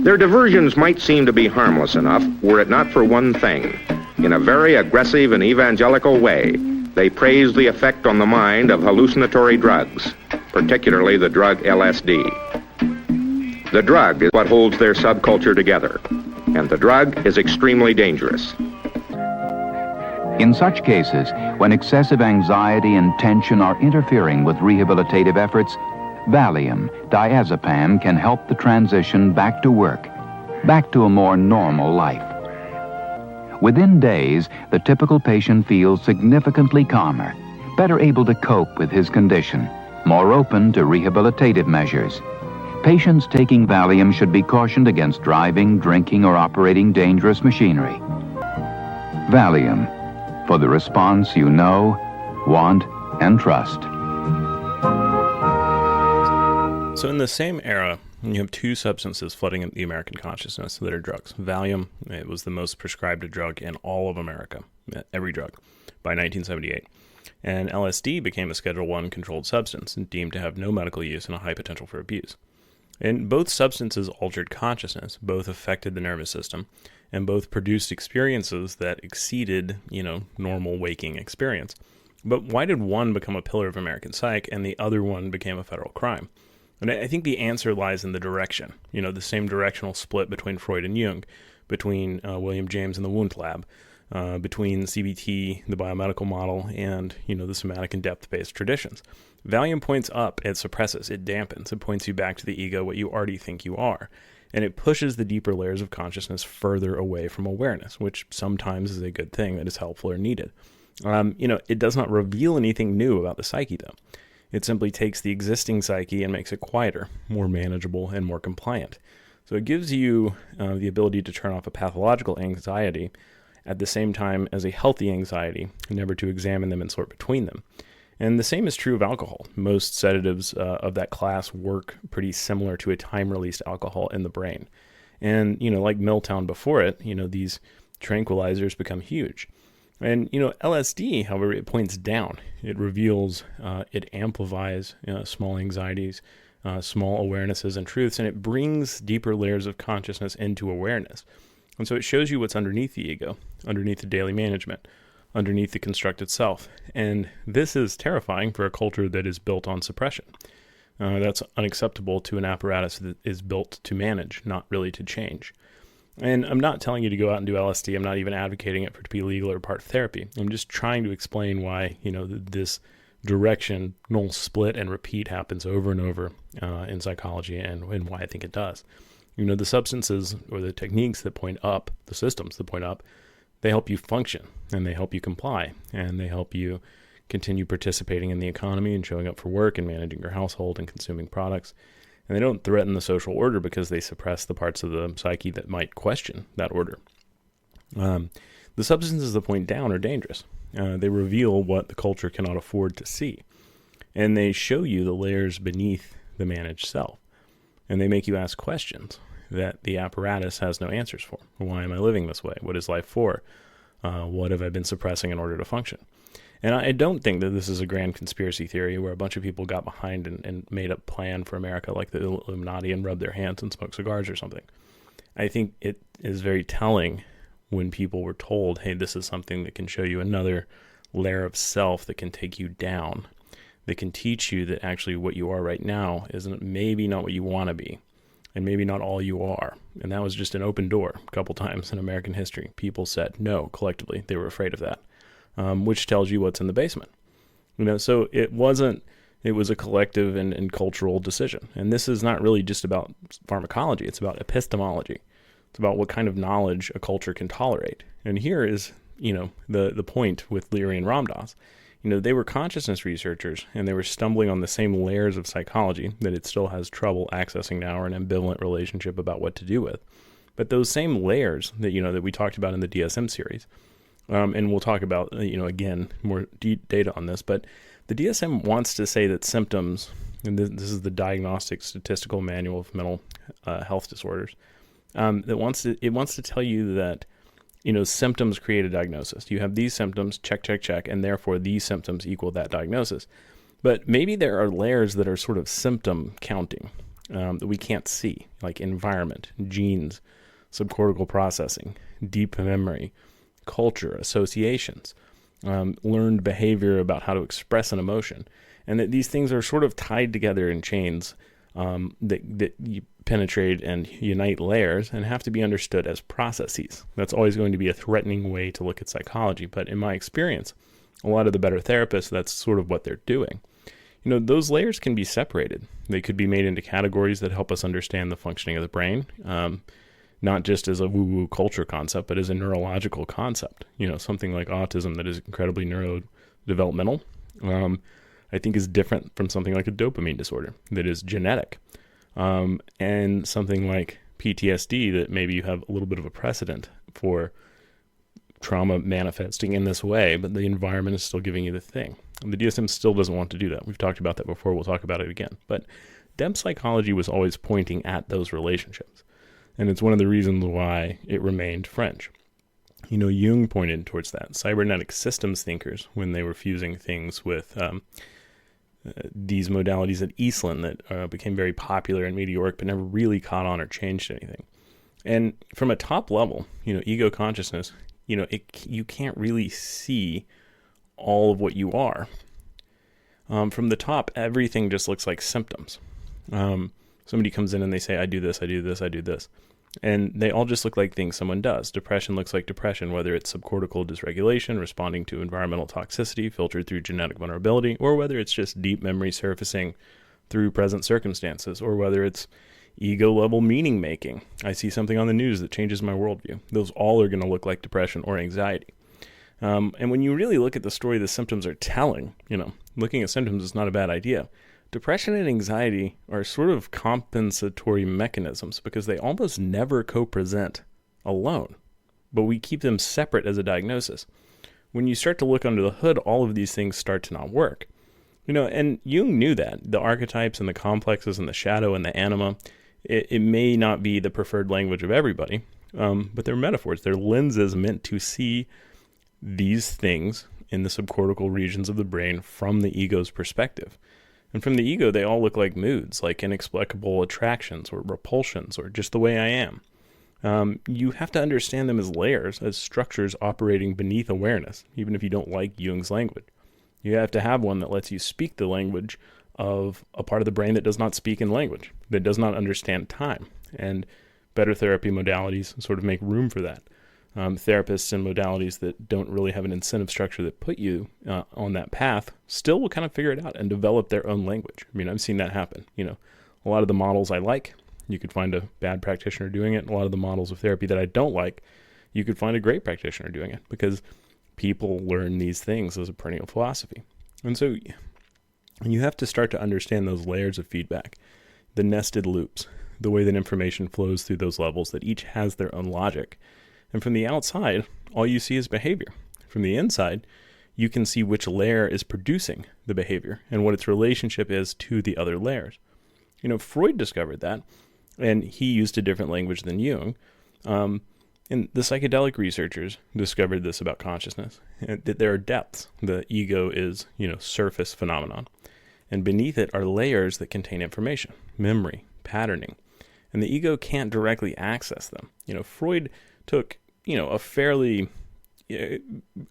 Their diversions might seem to be harmless enough were it not for one thing. In a very aggressive and evangelical way, they praise the effect on the mind of hallucinatory drugs, particularly the drug LSD. The drug is what holds their subculture together, and the drug is extremely dangerous. In such cases, when excessive anxiety and tension are interfering with rehabilitative efforts, Valium, diazepam can help the transition back to work, back to a more normal life. Within days, the typical patient feels significantly calmer, better able to cope with his condition, more open to rehabilitative measures. Patients taking Valium should be cautioned against driving, drinking, or operating dangerous machinery. Valium, for the response you know, want, and trust. So in the same era, you have two substances flooding the American consciousness that are drugs. Valium, it was the most prescribed drug in all of America, every drug, by 1978. And LSD became a Schedule I controlled substance and deemed to have no medical use and a high potential for abuse. And both substances altered consciousness, both affected the nervous system, and both produced experiences that exceeded, normal waking experience. But why did one become a pillar of American psych and the other one became a federal crime? And I think the answer lies in the direction, the same directional split between Freud and Jung, between William James and the Wundt lab, between CBT, the biomedical model, and, the somatic and depth-based traditions. Valium points up, it suppresses, it dampens, it points you back to the ego, what you already think you are. And it pushes the deeper layers of consciousness further away from awareness, which sometimes is a good thing that is helpful or needed. It does not reveal anything new about the psyche, though. It simply takes the existing psyche and makes it quieter, more manageable, and more compliant. So it gives you the ability to turn off a pathological anxiety at the same time as a healthy anxiety, never to examine them and sort between them. And the same is true of alcohol. Most sedatives of that class work pretty similar to a time-released alcohol in the brain. And, like Milltown before it, these tranquilizers become huge. And, LSD, however, it points down. It reveals, it amplifies small anxieties, small awarenesses and truths, and it brings deeper layers of consciousness into awareness. And so it shows you what's underneath the ego, underneath the daily management, underneath the constructed self. And this is terrifying for a culture that is built on suppression. That's unacceptable to an apparatus that is built to manage, not really to change. And I'm not telling you to go out and do LSD. I'm not even advocating it for it to be legal or part of therapy. I'm just trying to explain why, this directional split and repeat happens over and over in psychology and why I think it does. The substances or the techniques that point up, the systems that point up, they help you function and they help you comply and they help you continue participating in the economy and showing up for work and managing your household and consuming products. And they don't threaten the social order because they suppress the parts of the psyche that might question that order. The substances that point down are dangerous. They reveal what the culture cannot afford to see. And they show you the layers beneath the managed self. And they make you ask questions that the apparatus has no answers for. Why am I living this way? What is life for? What have I been suppressing in order to function? And I don't think that this is a grand conspiracy theory where a bunch of people got behind and made a plan for America like the Illuminati and rubbed their hands and smoked cigars or something. I think it is very telling when people were told, hey, this is something that can show you another layer of self that can take you down, that can teach you that actually what you are right now isn't maybe not what you want to be, and maybe not all you are. And that was just an open door a couple times in American history. People said no collectively. They were afraid of that, which tells you what's in the basement. So it was a collective and cultural decision. And this is not really just about pharmacology. It's about epistemology. It's about what kind of knowledge a culture can tolerate. And here is, the point with Leary and Ramdas. They were consciousness researchers, and they were stumbling on the same layers of psychology that it still has trouble accessing now, or an ambivalent relationship about what to do with. But those same layers that, that we talked about in the DSM series, and we'll talk about, again, more data on this, but the DSM wants to say that symptoms, and this is the Diagnostic Statistical Manual of Mental Health Disorders, it wants to tell you that, symptoms create a diagnosis. You have these symptoms, check, and therefore these symptoms equal that diagnosis. But maybe there are layers that are sort of symptom counting that we can't see, like environment, genes, subcortical processing, deep memory, culture, associations, learned behavior about how to express an emotion. And that these things are sort of tied together in chains that you penetrate and unite layers and have to be understood as processes. That's always going to be a threatening way to look at psychology. But in my experience, a lot of the better therapists, that's sort of what they're doing. Those layers can be separated. They could be made into categories that help us understand the functioning of the brain, not just as a woo-woo culture concept, but as a neurological concept. Something like autism that is incredibly neurodevelopmental, I think is different from something like a dopamine disorder that is genetic. And something like PTSD that maybe you have a little bit of a precedent for trauma manifesting in this way, but the environment is still giving you the thing. And the DSM still doesn't want to do that. We've talked about that before. We'll talk about it again. But depth psychology was always pointing at those relationships. And it's one of the reasons why it remained French. Jung pointed towards that. Cybernetic systems thinkers, when they were fusing things with these modalities at Eastland that became very popular and meteoric, but never really caught on or changed anything. And from a top level, ego consciousness, you can't really see all of what you are. From the top, everything just looks like symptoms. Somebody comes in and they say, I do this, I do this, I do this. And they all just look like things someone does. Depression looks like depression, whether it's subcortical dysregulation, responding to environmental toxicity, filtered through genetic vulnerability, or whether it's just deep memory surfacing through present circumstances, or whether it's ego-level meaning making. I see something on the news that changes my worldview. Those all are going to look like depression or anxiety. And when you really look at the story the symptoms are telling, looking at symptoms is not a bad idea. Depression and anxiety are sort of compensatory mechanisms because they almost never co-present alone, but we keep them separate as a diagnosis. When you start to look under the hood, all of these things start to not work. And Jung knew that. The archetypes and the complexes and the shadow and the anima, it may not be the preferred language of everybody, but they're metaphors. They're lenses meant to see these things in the subcortical regions of the brain from the ego's perspective. And from the ego, they all look like moods, like inexplicable attractions or repulsions or just the way I am. You have to understand them as layers, as structures operating beneath awareness, even if you don't like Jung's language. You have to have one that lets you speak the language of a part of the brain that does not speak in language, that does not understand time. And better therapy modalities sort of make room for that. Therapists and modalities that don't really have an incentive structure that put you on that path still will kind of figure it out and develop their own language. I've seen that happen. A lot of the models I like, you could find a bad practitioner doing it. A lot of the models of therapy that I don't like, you could find a great practitioner doing it because people learn these things as a perennial philosophy. And so you have to start to understand those layers of feedback, the nested loops, the way that information flows through those levels that each has their own logic. And from the outside, all you see is behavior. From the inside, you can see which layer is producing the behavior and what its relationship is to the other layers. Freud discovered that, and he used a different language than Jung. And the psychedelic researchers discovered this about consciousness, that there are depths. The ego is, surface phenomenon. And beneath it are layers that contain information, memory, patterning. and the ego can't directly access them. Freud took, a fairly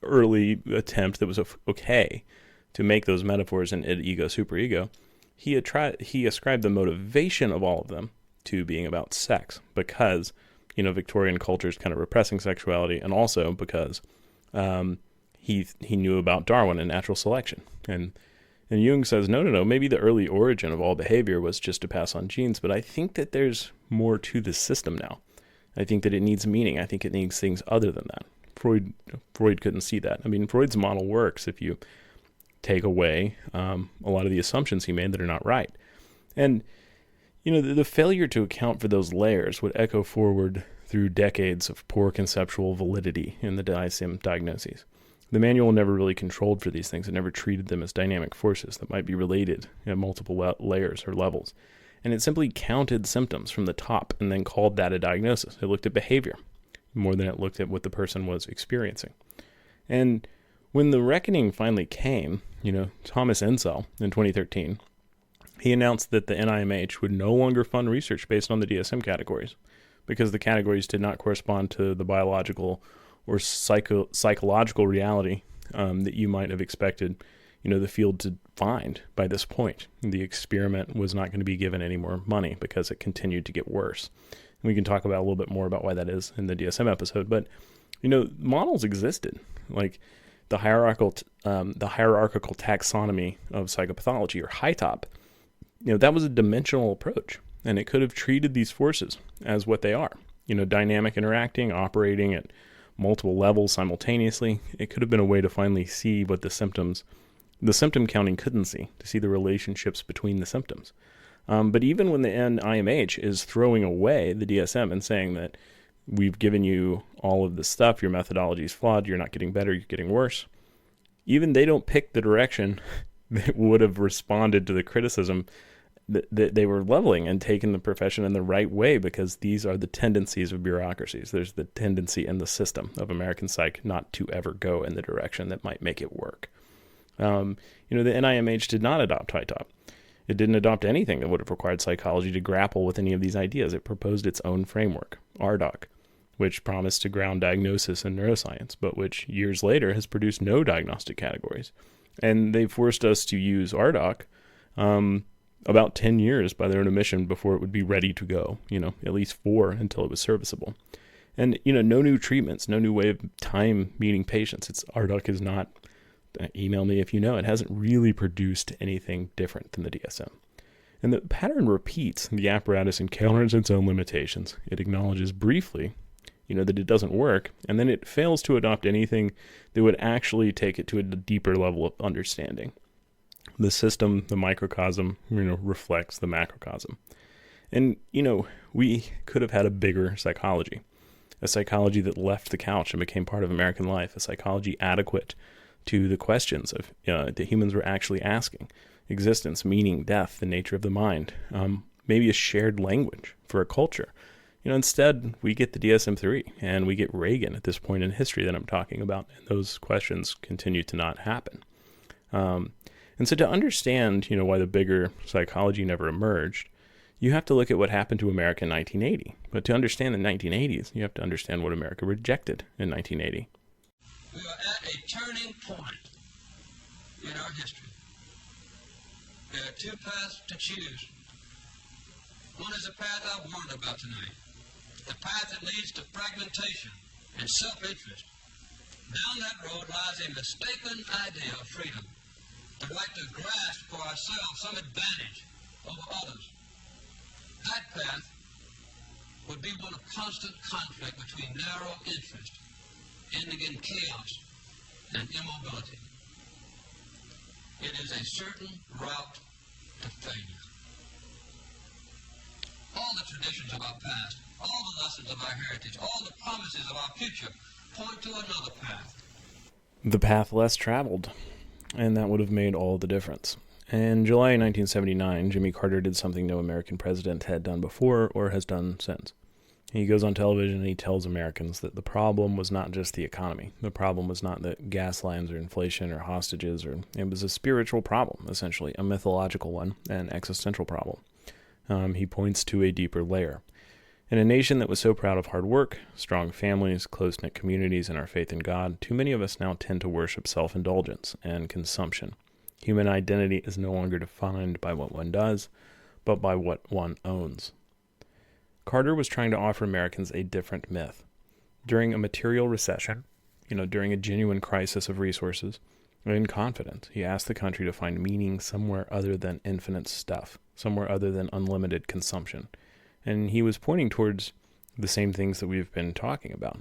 early attempt that was okay to make those metaphors in id, ego, superego. He ascribed the motivation of all of them to being about sex because, Victorian culture is kind of repressing sexuality, and also because he knew about Darwin and natural selection. And Jung says, no, maybe the early origin of all behavior was just to pass on genes, but I think that there's more to the system now. I think that it needs meaning. I think it needs things other than that. Freud couldn't see that. I mean, Freud's model works if you take away a lot of the assumptions he made that are not right. And, the failure to account for those layers would echo forward through decades of poor conceptual validity in the DSM diagnoses. The manual never really controlled for these things. It never treated them as dynamic forces that might be related at multiple layers or levels. And it simply counted symptoms from the top and then called that a diagnosis. It looked at behavior more than it looked at what the person was experiencing. And when the reckoning finally came, Thomas Ensel in 2013, he announced that the NIMH would no longer fund research based on the DSM categories because the categories did not correspond to the biological or psychological reality that you might have expected, the field to find by this point. The experiment was not going to be given any more money because it continued to get worse. And we can talk about a little bit more about why that is in the DSM episode. But, models existed, like the hierarchical taxonomy of psychopathology, or HITOP. That was a dimensional approach, and it could have treated these forces as what they are, dynamic, interacting, operating at multiple levels simultaneously. It could have been a way to finally see what the symptom counting couldn't see, to see the relationships between the symptoms. But even when the NIMH is throwing away the DSM and saying that we've given you all of this stuff, your methodology is flawed, you're not getting better, you're getting worse, even they don't pick the direction that would have responded to the criticism that they were leveling and taking the profession in the right way, because these are the tendencies of bureaucracies. There's the tendency in the system of American psych not to ever go in the direction that might make it work. The NIMH did not adopt HITOP. It didn't adopt anything that would have required psychology to grapple with any of these ideas. It proposed its own framework, RDoC, which promised to ground diagnosis in neuroscience, but which years later has produced no diagnostic categories. And they forced us to use RDoC about 10 years by their own admission before it would be ready to go, at least 4 until it was serviceable. And, no new treatments, no new way of time meeting patients. RDoC is not, email me if you know, it hasn't really produced anything different than the DSM. And the pattern repeats. The apparatus encounters its own limitations. It acknowledges briefly, that it doesn't work, and then it fails to adopt anything that would actually take it to a deeper level of understanding. The system, the microcosm, reflects the macrocosm. And, we could have had a bigger psychology, a psychology that left the couch and became part of American life, a psychology adequate to the questions of that humans were actually asking: existence, meaning, death, the nature of the mind, maybe a shared language for a culture. Instead, we get the DSM-III and we get Reagan at this point in history that I'm talking about, and those questions continue to not happen. And so to understand, why the bigger psychology never emerged, you have to look at what happened to America in 1980. But to understand the 1980s, you have to understand what America rejected in 1980. We are at a turning point in our history. There are 2 paths to choose. One is the path I warned about tonight, the path that leads to fragmentation and self-interest. Down that road lies a mistaken idea of freedom, the right to grasp for ourselves some advantage over others. That path would be one of constant conflict between narrow interest, ending in chaos and immobility. It is a certain route to failure. All the traditions of our past, all the lessons of our heritage, all the promises of our future point to another path. The path less traveled, and that would have made all the difference. In July 1979, Jimmy Carter did something no American president had done before or has done since. He goes on television and he tells Americans that the problem was not just the economy. The problem was not the gas lines or inflation or hostages, it was a spiritual problem, essentially, a mythological one, an existential problem. He points to a deeper layer. In a nation that was so proud of hard work, strong families, close-knit communities, and our faith in God, too many of us now tend to worship self-indulgence and consumption. Human identity is no longer defined by what one does, but by what one owns. Carter was trying to offer Americans a different myth. During a material recession, during a genuine crisis of resources and confidence, he asked the country to find meaning somewhere other than infinite stuff, somewhere other than unlimited consumption. And he was pointing towards the same things that we've been talking about,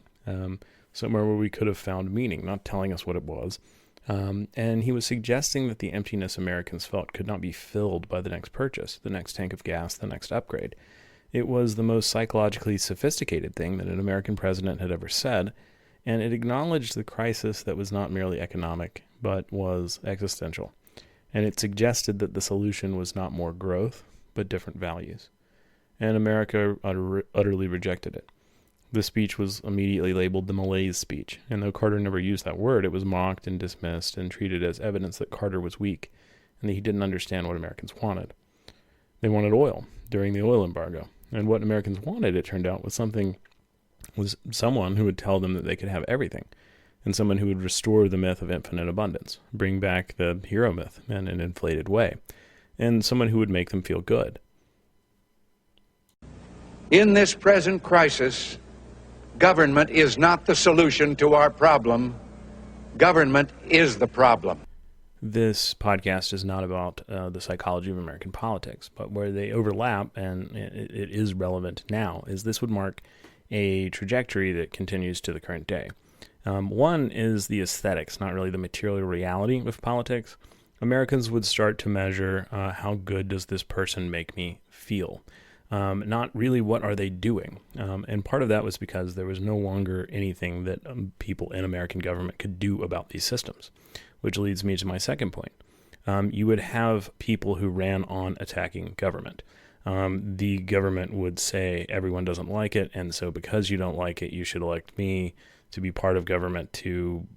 somewhere where we could have found meaning, not telling us what it was. And he was suggesting that the emptiness Americans felt could not be filled by the next purchase, the next tank of gas, the next upgrade. It was the most psychologically sophisticated thing that an American president had ever said, and it acknowledged the crisis that was not merely economic, but was existential. And it suggested that the solution was not more growth, but different values. And America utterly rejected it. The speech was immediately labeled the malaise speech, and though Carter never used that word, it was mocked and dismissed and treated as evidence that Carter was weak and that he didn't understand what Americans wanted. They wanted oil during the oil embargo, and what Americans wanted, it turned out, was someone who would tell them that they could have everything, and someone who would restore the myth of infinite abundance, bring back the hero myth in an inflated way, and someone who would make them feel good. In this present crisis, government is not the solution to our problem. Government is the problem. This podcast is not about the psychology of American politics, but where they overlap, and it is relevant now, is this would mark a trajectory that continues to the current day. One is the aesthetics, not really the material reality of politics. Americans would start to measure how good does this person make me feel. Not really what are they doing. And part of that was because there was no longer anything that people in American government could do about these systems, which leads me to my second point. You would have people who ran on attacking government. The government would say everyone doesn't like it, and so because you don't like it, you should elect me to be part of government to,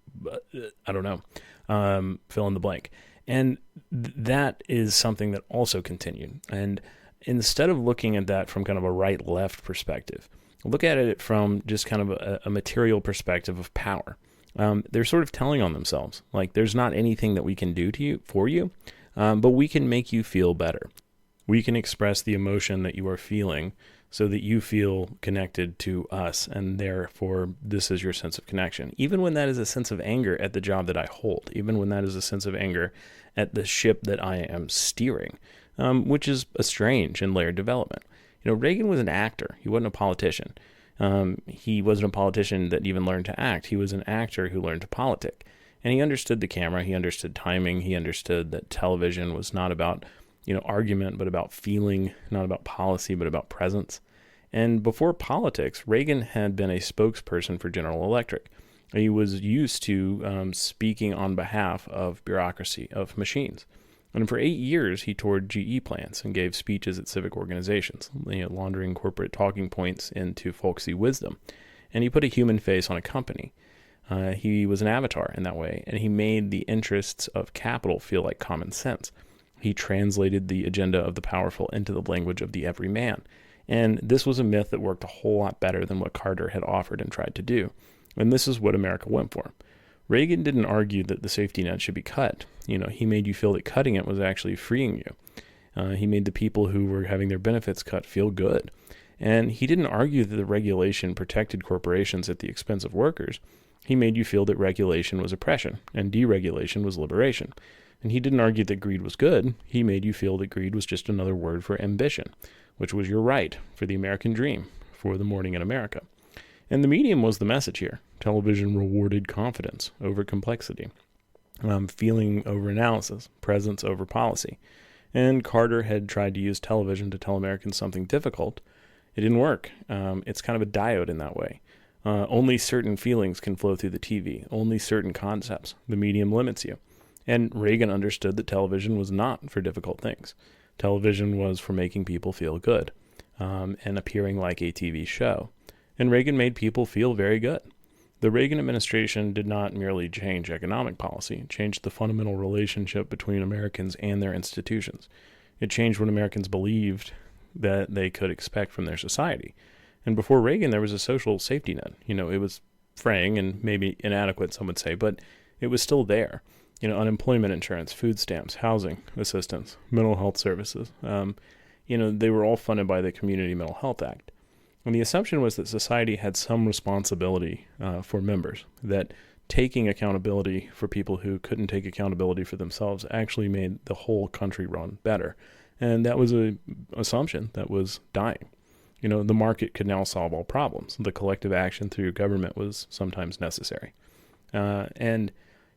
fill in the blank. And that is something that also continued. And instead of looking at that from kind of a right-left perspective, look at it from just kind of a material perspective of power. They're sort of telling on themselves, like there's not anything that we can do for you, but we can make you feel better. We can express the emotion that you are feeling so that you feel connected to us, and therefore this is your sense of connection. Even when that is a sense of anger at the job that I hold, even when that is a sense of anger at the ship that I am steering, which is a strange and layered development. Reagan was an actor. He wasn't a politician. He wasn't a politician that even learned to act. He was an actor who learned to politic. And he understood the camera. He understood timing. He understood that television was not about, argument, but about feeling, not about policy, but about presence. And before politics, Reagan had been a spokesperson for General Electric. He was used to speaking on behalf of bureaucracy, of machines. And for 8 years, he toured GE plants and gave speeches at civic organizations, laundering corporate talking points into folksy wisdom. And he put a human face on a company. He was an avatar in that way, and he made the interests of capital feel like common sense. He translated the agenda of the powerful into the language of the everyman. And this was a myth that worked a whole lot better than what Carter had offered and tried to do. And this is what America went for. Reagan didn't argue that the safety net should be cut. He made you feel that cutting it was actually freeing you. He made the people who were having their benefits cut feel good. And he didn't argue that the regulation protected corporations at the expense of workers. He made you feel that regulation was oppression and deregulation was liberation. And he didn't argue that greed was good. He made you feel that greed was just another word for ambition, which was your right for the American dream, for the morning in America. And the medium was the message here. Television rewarded confidence over complexity, feeling over analysis, presence over policy. And Carter had tried to use television to tell Americans something difficult. It didn't work. It's kind of a diode in that way. Only certain feelings can flow through the TV, only certain concepts. The medium limits you. And Reagan understood that television was not for difficult things. Television was for making people feel good and appearing like a TV show. And Reagan made people feel very good. The Reagan administration did not merely change economic policy, it changed the fundamental relationship between Americans and their institutions. It changed what Americans believed that they could expect from their society. And before Reagan, there was a social safety net. It was fraying and maybe inadequate, some would say, but it was still there. Unemployment insurance, food stamps, housing assistance, mental health services. They were all funded by the Community Mental Health Act. And the assumption was that society had some responsibility for members, that taking accountability for people who couldn't take accountability for themselves actually made the whole country run better. And that was an assumption that was dying. The market could now solve all problems. The collective action through government was sometimes necessary.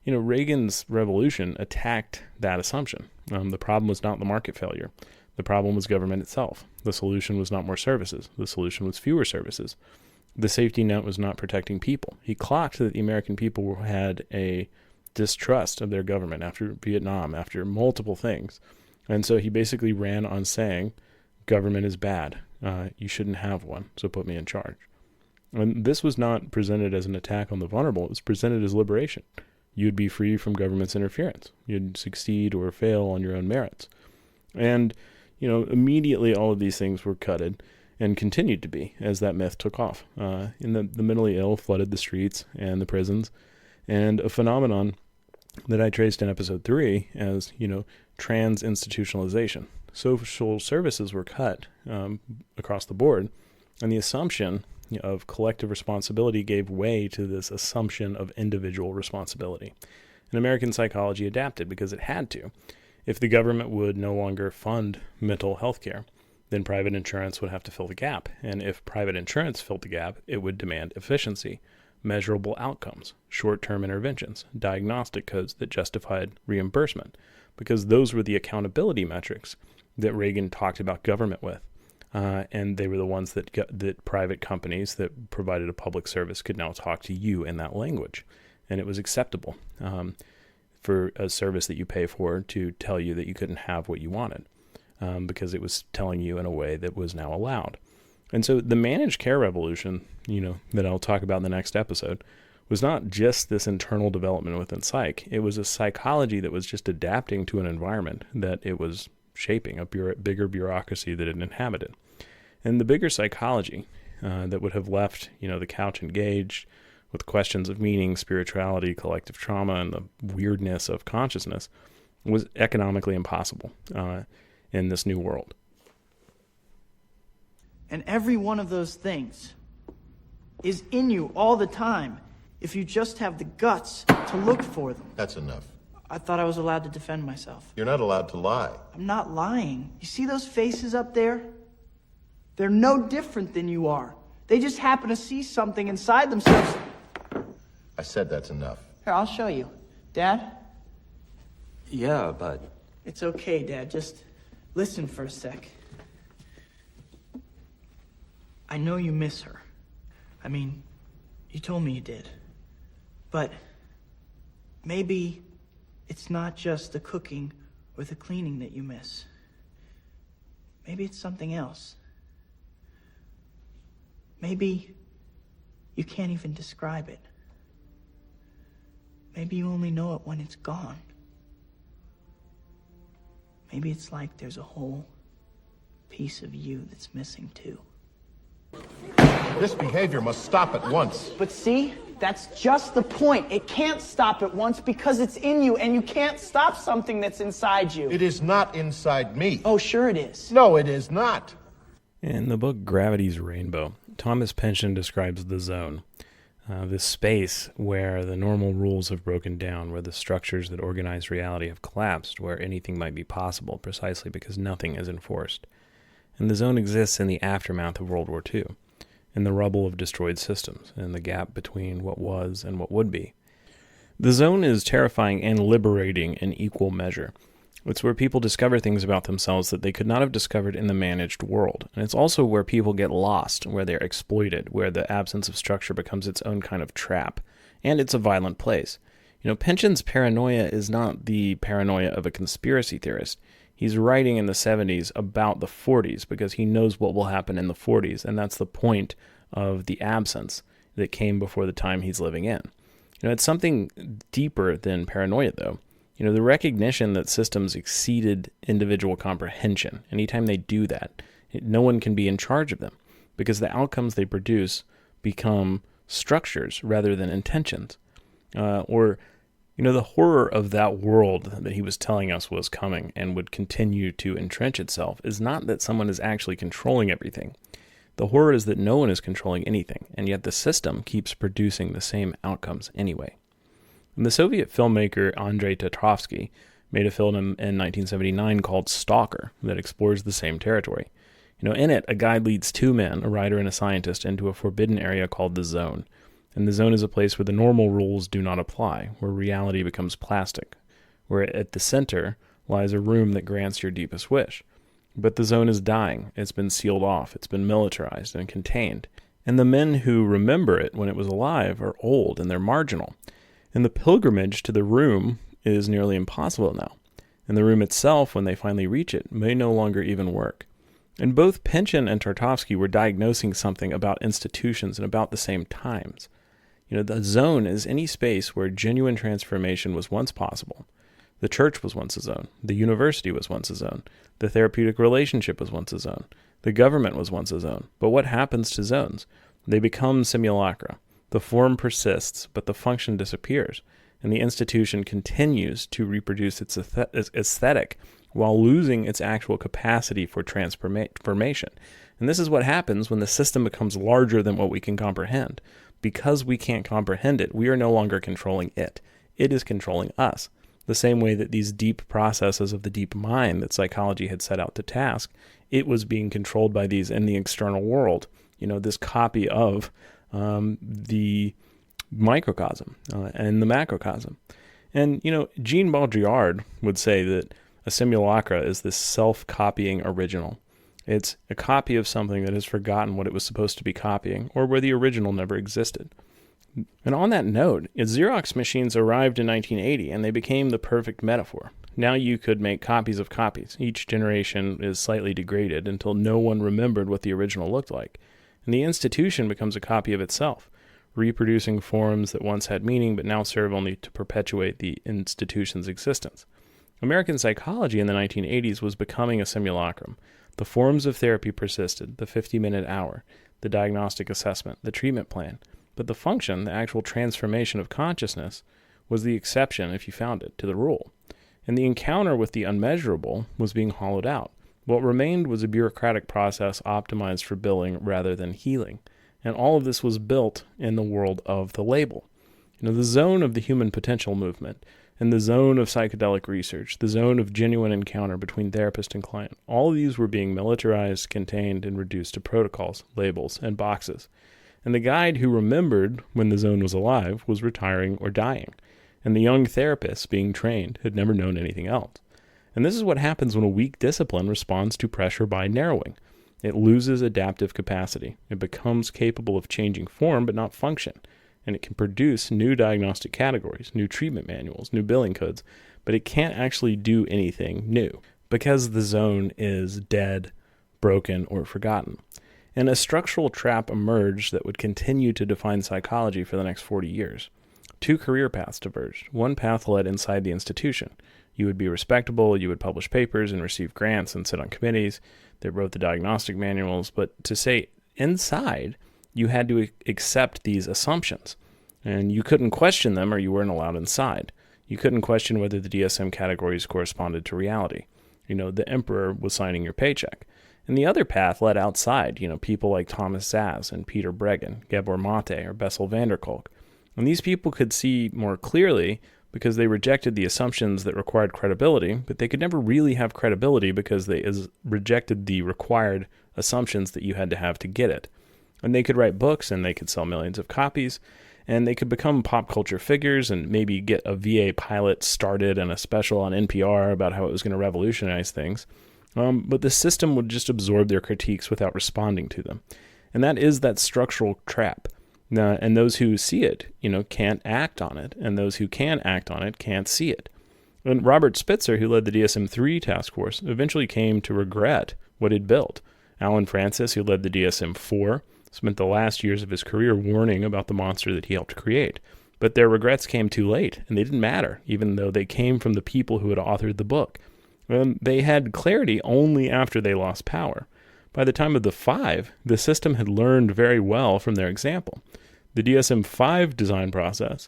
Reagan's revolution attacked that assumption. The problem was not the market failure. The problem was government itself. The solution was not more services. The solution was fewer services. The safety net was not protecting people. He clocked that the American people had a distrust of their government after Vietnam, after multiple things. And so he basically ran on saying, government is bad. You shouldn't have one, so put me in charge. And this was not presented as an attack on the vulnerable. It was presented as liberation. You'd be free from government's interference. You'd succeed or fail on your own merits. And, immediately all of these things were gutted and continued to be as that myth took off. The mentally ill flooded the streets and the prisons. And a phenomenon that I traced in episode 3 as, trans-institutionalization. Social services were cut across the board, and the assumption of collective responsibility gave way to this assumption of individual responsibility. And American psychology adapted because it had to. If the government would no longer fund mental health care, then private insurance would have to fill the gap. And if private insurance filled the gap, it would demand efficiency, measurable outcomes, short-term interventions, diagnostic codes that justified reimbursement, because those were the accountability metrics that Reagan talked about government with. And they were the ones that private companies that provided a public service could now talk to you in that language. And it was acceptable for a service that you pay for to tell you that you couldn't have what you wanted because it was telling you in a way that was now allowed. And so the managed care revolution, that I'll talk about in the next episode, was not just this internal development within psych. It was a psychology that was just adapting to an environment that it was shaping, a bigger bureaucracy that it inhabited. And the bigger psychology that would have left, the couch engaged with questions of meaning, spirituality, collective trauma, and the weirdness of consciousness was economically impossible in this new world. And every one of those things is in you all the time if you just have the guts to look for them. That's enough. I thought I was allowed to defend myself. You're not allowed to lie. I'm not lying. You see those faces up there? They're no different than you are. They just happen to see something inside themselves. I said that's enough. Here, I'll show you. Dad? Yeah, but... It's okay, Dad. Just listen for a sec. I know you miss her. I mean, you told me you did. But maybe it's not just the cooking or the cleaning that you miss. Maybe it's something else. Maybe you can't even describe it. Maybe you only know it when it's gone. Maybe it's like there's a whole piece of you that's missing too. This behavior must stop at once. But see, that's just the point. It can't stop at once because it's in you, and you can't stop something that's inside you. It is not inside me. Oh, sure it is. No, it is not. In the book Gravity's Rainbow, Thomas Pynchon describes the zone, this space where the normal rules have broken down, where the structures that organize reality have collapsed, where anything might be possible precisely because nothing is enforced. And the zone exists in the aftermath of World War II, in the rubble of destroyed systems, and the gap between what was and what would be. The zone is terrifying and liberating in equal measure. It's where people discover things about themselves that they could not have discovered in the managed world. And it's also where people get lost, where they're exploited, where the absence of structure becomes its own kind of trap. And it's a violent place. Pynchon's paranoia is not the paranoia of a conspiracy theorist. He's writing in the 70s about the 40s because he knows what will happen in the 40s, and that's the point of the absence that came before the time he's living in. It's something deeper than paranoia, though. The recognition that systems exceeded individual comprehension. Anytime they do that, No one can be in charge of them because the outcomes they produce become structures rather than intentions. The horror of that world that he was telling us was coming and would continue to entrench itself is not that someone is actually controlling everything. The horror is that no one is controlling anything, and yet the system keeps producing the same outcomes anyway. And the Soviet filmmaker Andrei Tarkovsky made a film in 1979 called Stalker that explores the same territory. In it, a guide leads two men, a writer and a scientist, into a forbidden area called the Zone. And the Zone is a place where the normal rules do not apply, where reality becomes plastic, where at the center lies a room that grants your deepest wish. But the Zone is dying. It's been sealed off. It's been militarized and contained. And the men who remember it when it was alive are old and they're marginal. And the pilgrimage to the room is nearly impossible now. And the room itself, when they finally reach it, may no longer even work. And both Pynchon and Tarkovsky were diagnosing something about institutions and about the same times. The Zone is any space where genuine transformation was once possible. The church was once a zone. The university was once a zone. The therapeutic relationship was once a zone. The government was once a zone. But what happens to zones? They become simulacra. The form persists, but the function disappears, and the institution continues to reproduce its aesthetic while losing its actual capacity for transformation. And this is what happens when the system becomes larger than what we can comprehend. Because we can't comprehend it, we are no longer controlling it. It is controlling us. The same way that these deep processes of the deep mind that psychology had set out to task, it was being controlled by these in the external world. This copy of the microcosm and the macrocosm. And, Jean Baudrillard would say that a simulacra is this self-copying original. It's a copy of something that has forgotten what it was supposed to be copying, or where the original never existed. And on that note, Xerox machines arrived in 1980, and they became the perfect metaphor. Now you could make copies of copies. Each generation is slightly degraded until no one remembered what the original looked like. And the institution becomes a copy of itself, reproducing forms that once had meaning but now serve only to perpetuate the institution's existence. American psychology in the 1980s was becoming a simulacrum. The forms of therapy persisted, the 50-minute hour, the diagnostic assessment, the treatment plan. But the function, the actual transformation of consciousness, was the exception, if you found it, to the rule. And the encounter with the unmeasurable was being hollowed out. What remained was a bureaucratic process optimized for billing rather than healing. And all of this was built in the world of the label. The zone of the human potential movement, and the zone of psychedelic research, the zone of genuine encounter between therapist and client. All of these were being militarized, contained, and reduced to protocols, labels, and boxes. And the guide who remembered when the zone was alive was retiring or dying. And the young therapists being trained had never known anything else. And this is what happens when a weak discipline responds to pressure by narrowing. It loses adaptive capacity. It becomes capable of changing form but not function. And it can produce new diagnostic categories, new treatment manuals, new billing codes, but it can't actually do anything new because the zone is dead, broken, or forgotten. And a structural trap emerged that would continue to define psychology for the next 40 years. Two career paths diverged. One path led inside the institution. You would be respectable, you would publish papers and receive grants and sit on committees that wrote the diagnostic manuals, but to say inside, you had to accept these assumptions, and you couldn't question them or you weren't allowed inside. You couldn't question whether the DSM categories corresponded to reality. The emperor was signing your paycheck. And the other path led outside, people like Thomas Szasz and Peter Breggin, Gabor Mate, or Bessel van der Kolk. And these people could see more clearly because they rejected the assumptions that required credibility, but they could never really have credibility because they rejected the required assumptions that you had to have to get it. And they could write books and they could sell millions of copies and they could become pop culture figures and maybe get a VA pilot started and a special on NPR about how it was going to revolutionize things. But the system would just absorb their critiques without responding to them. And that is that structural trap. And those who see it, can't act on it. And those who can act on it can't see it. And Robert Spitzer, who led the DSM-III task force, eventually came to regret what he'd built. Alan Francis, who led the DSM-IV, spent the last years of his career warning about the monster that he helped create. But their regrets came too late, and they didn't matter, even though they came from the people who had authored the book. They had clarity only after they lost power. By the time of the 5, the system had learned very well from their example. The DSM-5 design process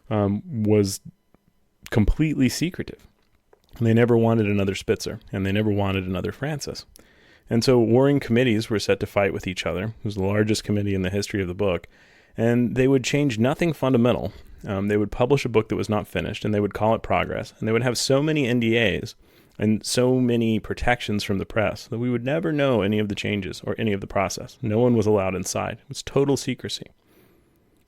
was completely secretive. They never wanted another Spitzer, and they never wanted another Francis. And so warring committees were set to fight with each other. It was the largest committee in the history of the book, and they would change nothing fundamental. They would publish a book that was not finished, and they would call it progress, and they would have so many NDAs and so many protections from the press that we would never know any of the changes or any of the process. No one was allowed inside. It was total secrecy.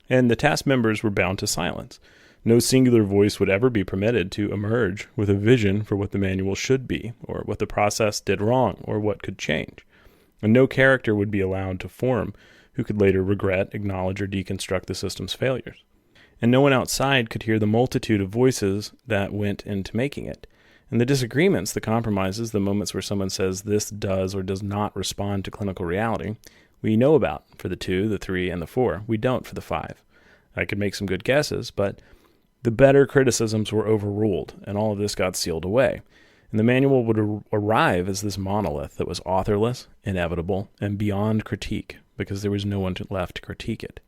And the task members were bound to silence. No singular voice would ever be permitted to emerge with a vision for what the manual should be, or what the process did wrong, or what could change. And no character would be allowed to form who could later regret, acknowledge, or deconstruct the system's failures. And no one outside could hear the multitude of voices that went into making it. And the disagreements, the compromises, the moments where someone says this does or does not respond to clinical reality, we know about for the 2, the 3, and the 4. We don't for the 5. I could make some good guesses, but the better criticisms were overruled, and all of this got sealed away. And the manual would arrive as this monolith that was authorless, inevitable, and beyond critique, because there was no one left to critique it.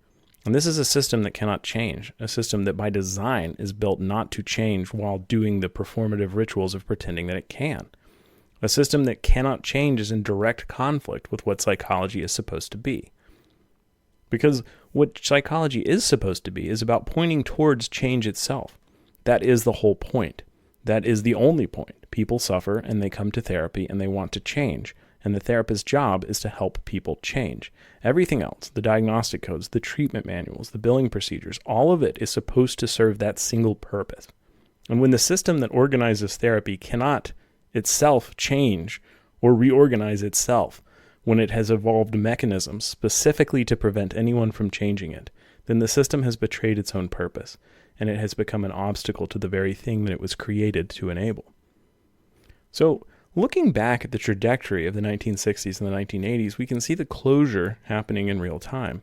And this is a system that cannot change, a system that by design is built not to change while doing the performative rituals of pretending that it can. A system that cannot change is in direct conflict with what psychology is supposed to be. Because what psychology is supposed to be is about pointing towards change itself. That is the whole point. That is the only point. People suffer and they come to therapy and they want to change. And the therapist's job is to help people change. Everything else, the diagnostic codes, the treatment manuals, the billing procedures, all of it is supposed to serve that single purpose. And when the system that organizes therapy cannot itself change or reorganize itself, when it has evolved mechanisms specifically to prevent anyone from changing it, then the system has betrayed its own purpose, and it has become an obstacle to the very thing that it was created to enable. So, looking back at the trajectory of the 1960s and the 1980s, we can see the closure happening in real time.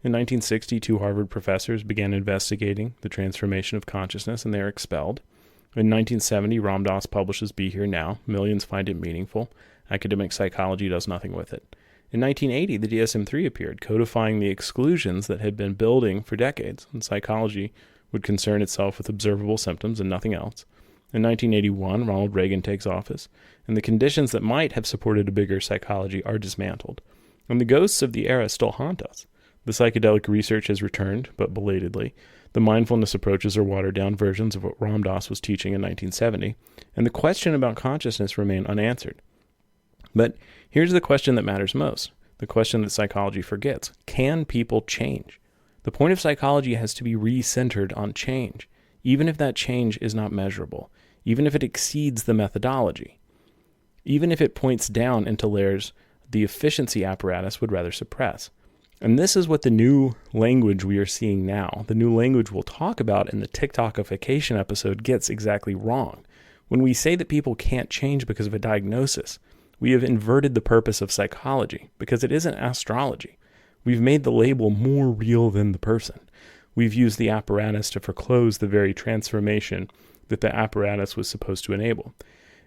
In 1960, 2 Harvard professors began investigating the transformation of consciousness, and they are expelled. In 1970, Ram Dass publishes Be Here Now. Millions find it meaningful. Academic psychology does nothing with it. In 1980, the DSM-III appeared, codifying the exclusions that had been building for decades, and psychology would concern itself with observable symptoms and nothing else. In 1981, Ronald Reagan takes office, and the conditions that might have supported a bigger psychology are dismantled. And the ghosts of the era still haunt us. The psychedelic research has returned, but belatedly. The mindfulness approaches are watered-down versions of what Ram Dass was teaching in 1970, and the question about consciousness remain unanswered. But here's the question that matters most, the question that psychology forgets. Can people change? The point of psychology has to be re-centered on change, even if that change is not measurable, even if it exceeds the methodology, even if it points down into layers the efficiency apparatus would rather suppress. And this is what the new language we are seeing now, the new language we'll talk about in the TikTokification episode, gets exactly wrong. When we say that people can't change because of a diagnosis, we have inverted the purpose of psychology, because it isn't astrology. We've made the label more real than the person. We've used the apparatus to foreclose the very transformation that the apparatus was supposed to enable.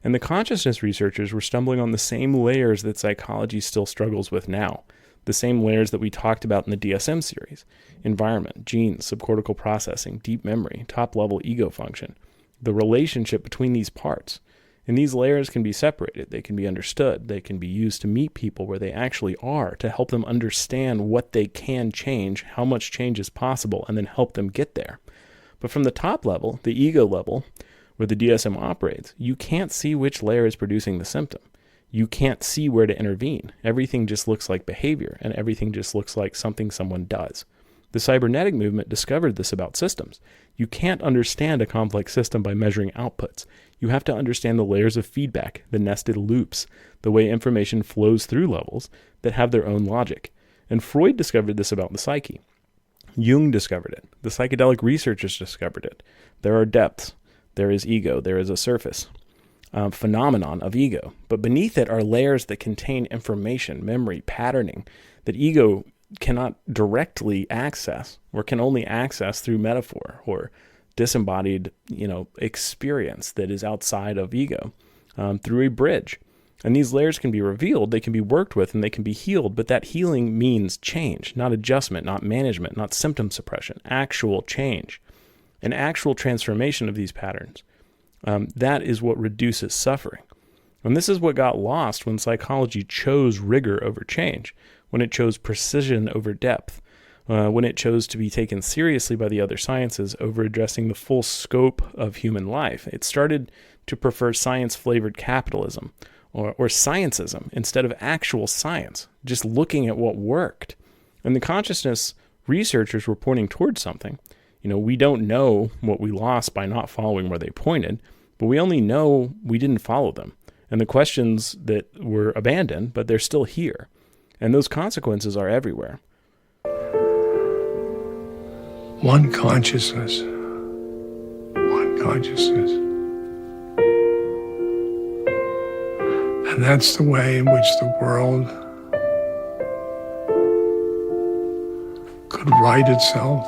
And the consciousness researchers were stumbling on the same layers that psychology still struggles with now, the same layers that we talked about in the DSM series: environment, genes, subcortical processing, deep memory, top-level ego function, the relationship between these parts. And these layers can be separated, they can be understood, they can be used to meet people where they actually are, to help them understand what they can change, how much change is possible, and then help them get there. But from the top level, the ego level, where the DSM operates, you can't see which layer is producing the symptom. You can't see where to intervene. Everything just looks like behavior, and everything just looks like something someone does. The cybernetic movement discovered this about systems. You can't understand a complex system by measuring outputs. You have to understand the layers of feedback, the nested loops, the way information flows through levels that have their own logic. And Freud discovered this about the psyche. Jung discovered it. The psychedelic researchers discovered it. There are depths. There is ego. There is a surface phenomenon of ego. But beneath it are layers that contain information, memory, patterning, that ego cannot directly access, or can only access through metaphor or disembodied, experience that is outside of ego, through a bridge. And these layers can be revealed, they can be worked with, and they can be healed, but that healing means change, not adjustment, not management, not symptom suppression, actual change, an actual transformation of these patterns. That is what reduces suffering. And this is what got lost when psychology chose rigor over change, when it chose precision over depth, when it chose to be taken seriously by the other sciences over addressing the full scope of human life. It started to prefer science-flavored capitalism, or sciencism, instead of actual science, just looking at what worked. And the consciousness researchers were pointing towards something. We don't know what we lost by not following where they pointed, but we only know we didn't follow them. And the questions that were abandoned, but they're still here. And those consequences are everywhere. One consciousness. One consciousness. And that's the way in which the world could right itself.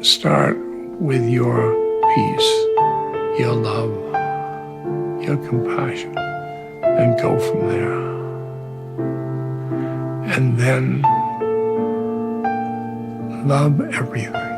Start with your peace, your love, your compassion, and go from there. And then love everything.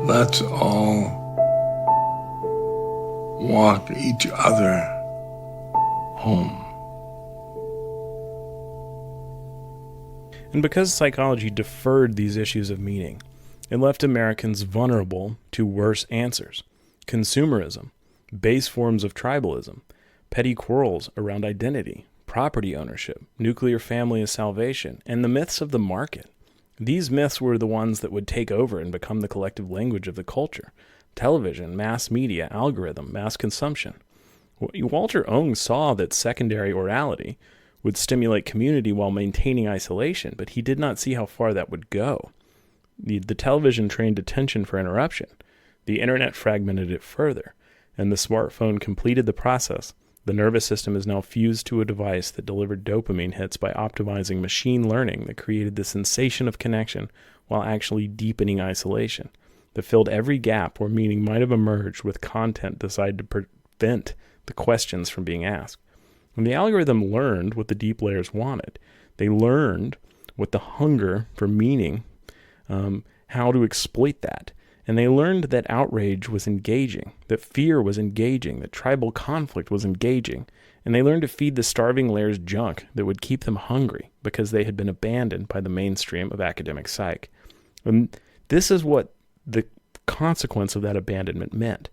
Let's all walk each other home. And because psychology deferred these issues of meaning, it left Americans vulnerable to worse answers: consumerism, base forms of tribalism, petty quarrels around identity, property ownership, nuclear family as salvation, and the myths of the market. These myths were the ones that would take over and become the collective language of the culture: television, mass media, algorithm, mass consumption. Walter Ong saw that secondary orality would stimulate community while maintaining isolation, but he did not see how far that would go. The television trained attention for interruption. The internet fragmented it further, and the smartphone completed the process. The nervous system is now fused to a device that delivered dopamine hits by optimizing machine learning that created the sensation of connection while actually deepening isolation, that filled every gap where meaning might have emerged with content designed to prevent the questions from being asked. When the algorithm learned what the deep layers wanted, they learned what the hunger for meaning, how to exploit that. And they learned that outrage was engaging, that fear was engaging, that tribal conflict was engaging. And they learned to feed the starving layers junk that would keep them hungry because they had been abandoned by the mainstream of academic psych. And this is what the consequence of that abandonment meant.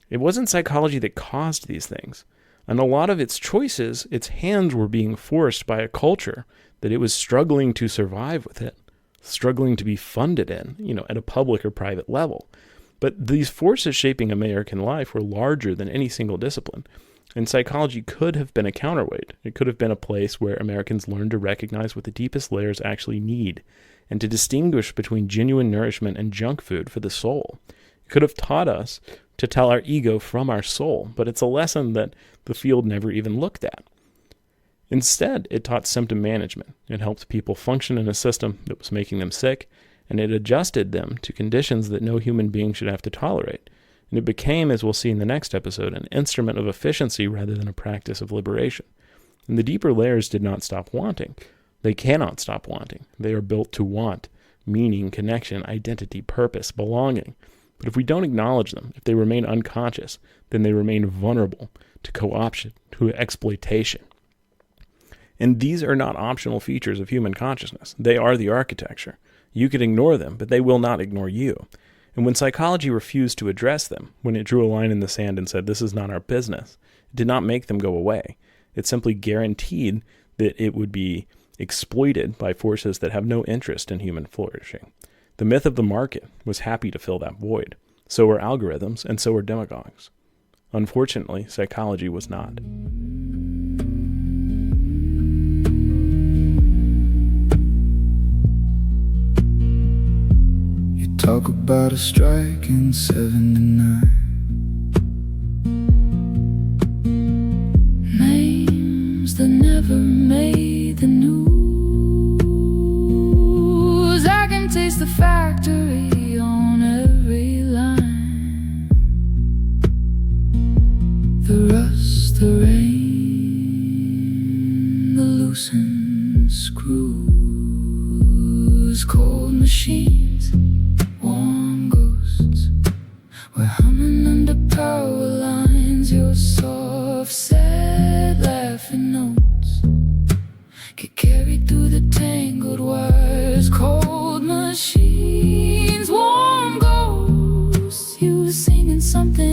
It wasn't psychology that caused these things. And a lot of its choices, its hands were being forced by a culture that it was struggling to survive with it, struggling to be funded in, at a public or private level. But these forces shaping American life were larger than any single discipline. And psychology could have been a counterweight. It could have been a place where Americans learned to recognize what the deepest layers actually need and to distinguish between genuine nourishment and junk food for the soul. It could have taught us to tell our ego from our soul, but it's a lesson that the field never even looked at. Instead, it taught symptom management. It helped people function in a system that was making them sick, and it adjusted them to conditions that no human being should have to tolerate. And it became, as we'll see in the next episode, an instrument of efficiency rather than a practice of liberation. And the deeper layers did not stop wanting. They cannot stop wanting. They are built to want meaning, connection, identity, purpose, belonging. But if we don't acknowledge them, if they remain unconscious, then they remain vulnerable to co-option, to exploitation. And these are not optional features of human consciousness. They are the architecture. You could ignore them, but they will not ignore you. And when psychology refused to address them, when it drew a line in the sand and said, this is not our business, it did not make them go away. It simply guaranteed that it would be exploited by forces that have no interest in human flourishing. The myth of the market was happy to fill that void. So were algorithms, and so were demagogues. Unfortunately, psychology was not. talk about a strike in '79. Names that never made the news. I can taste the factory on every line. The rust, the rain, the loosened screws. Cold machines, warm ghosts. We're humming under power lines. Your soft, sad, laughing notes get carried through the tangled wires. Cold machines, warm ghosts. You singing something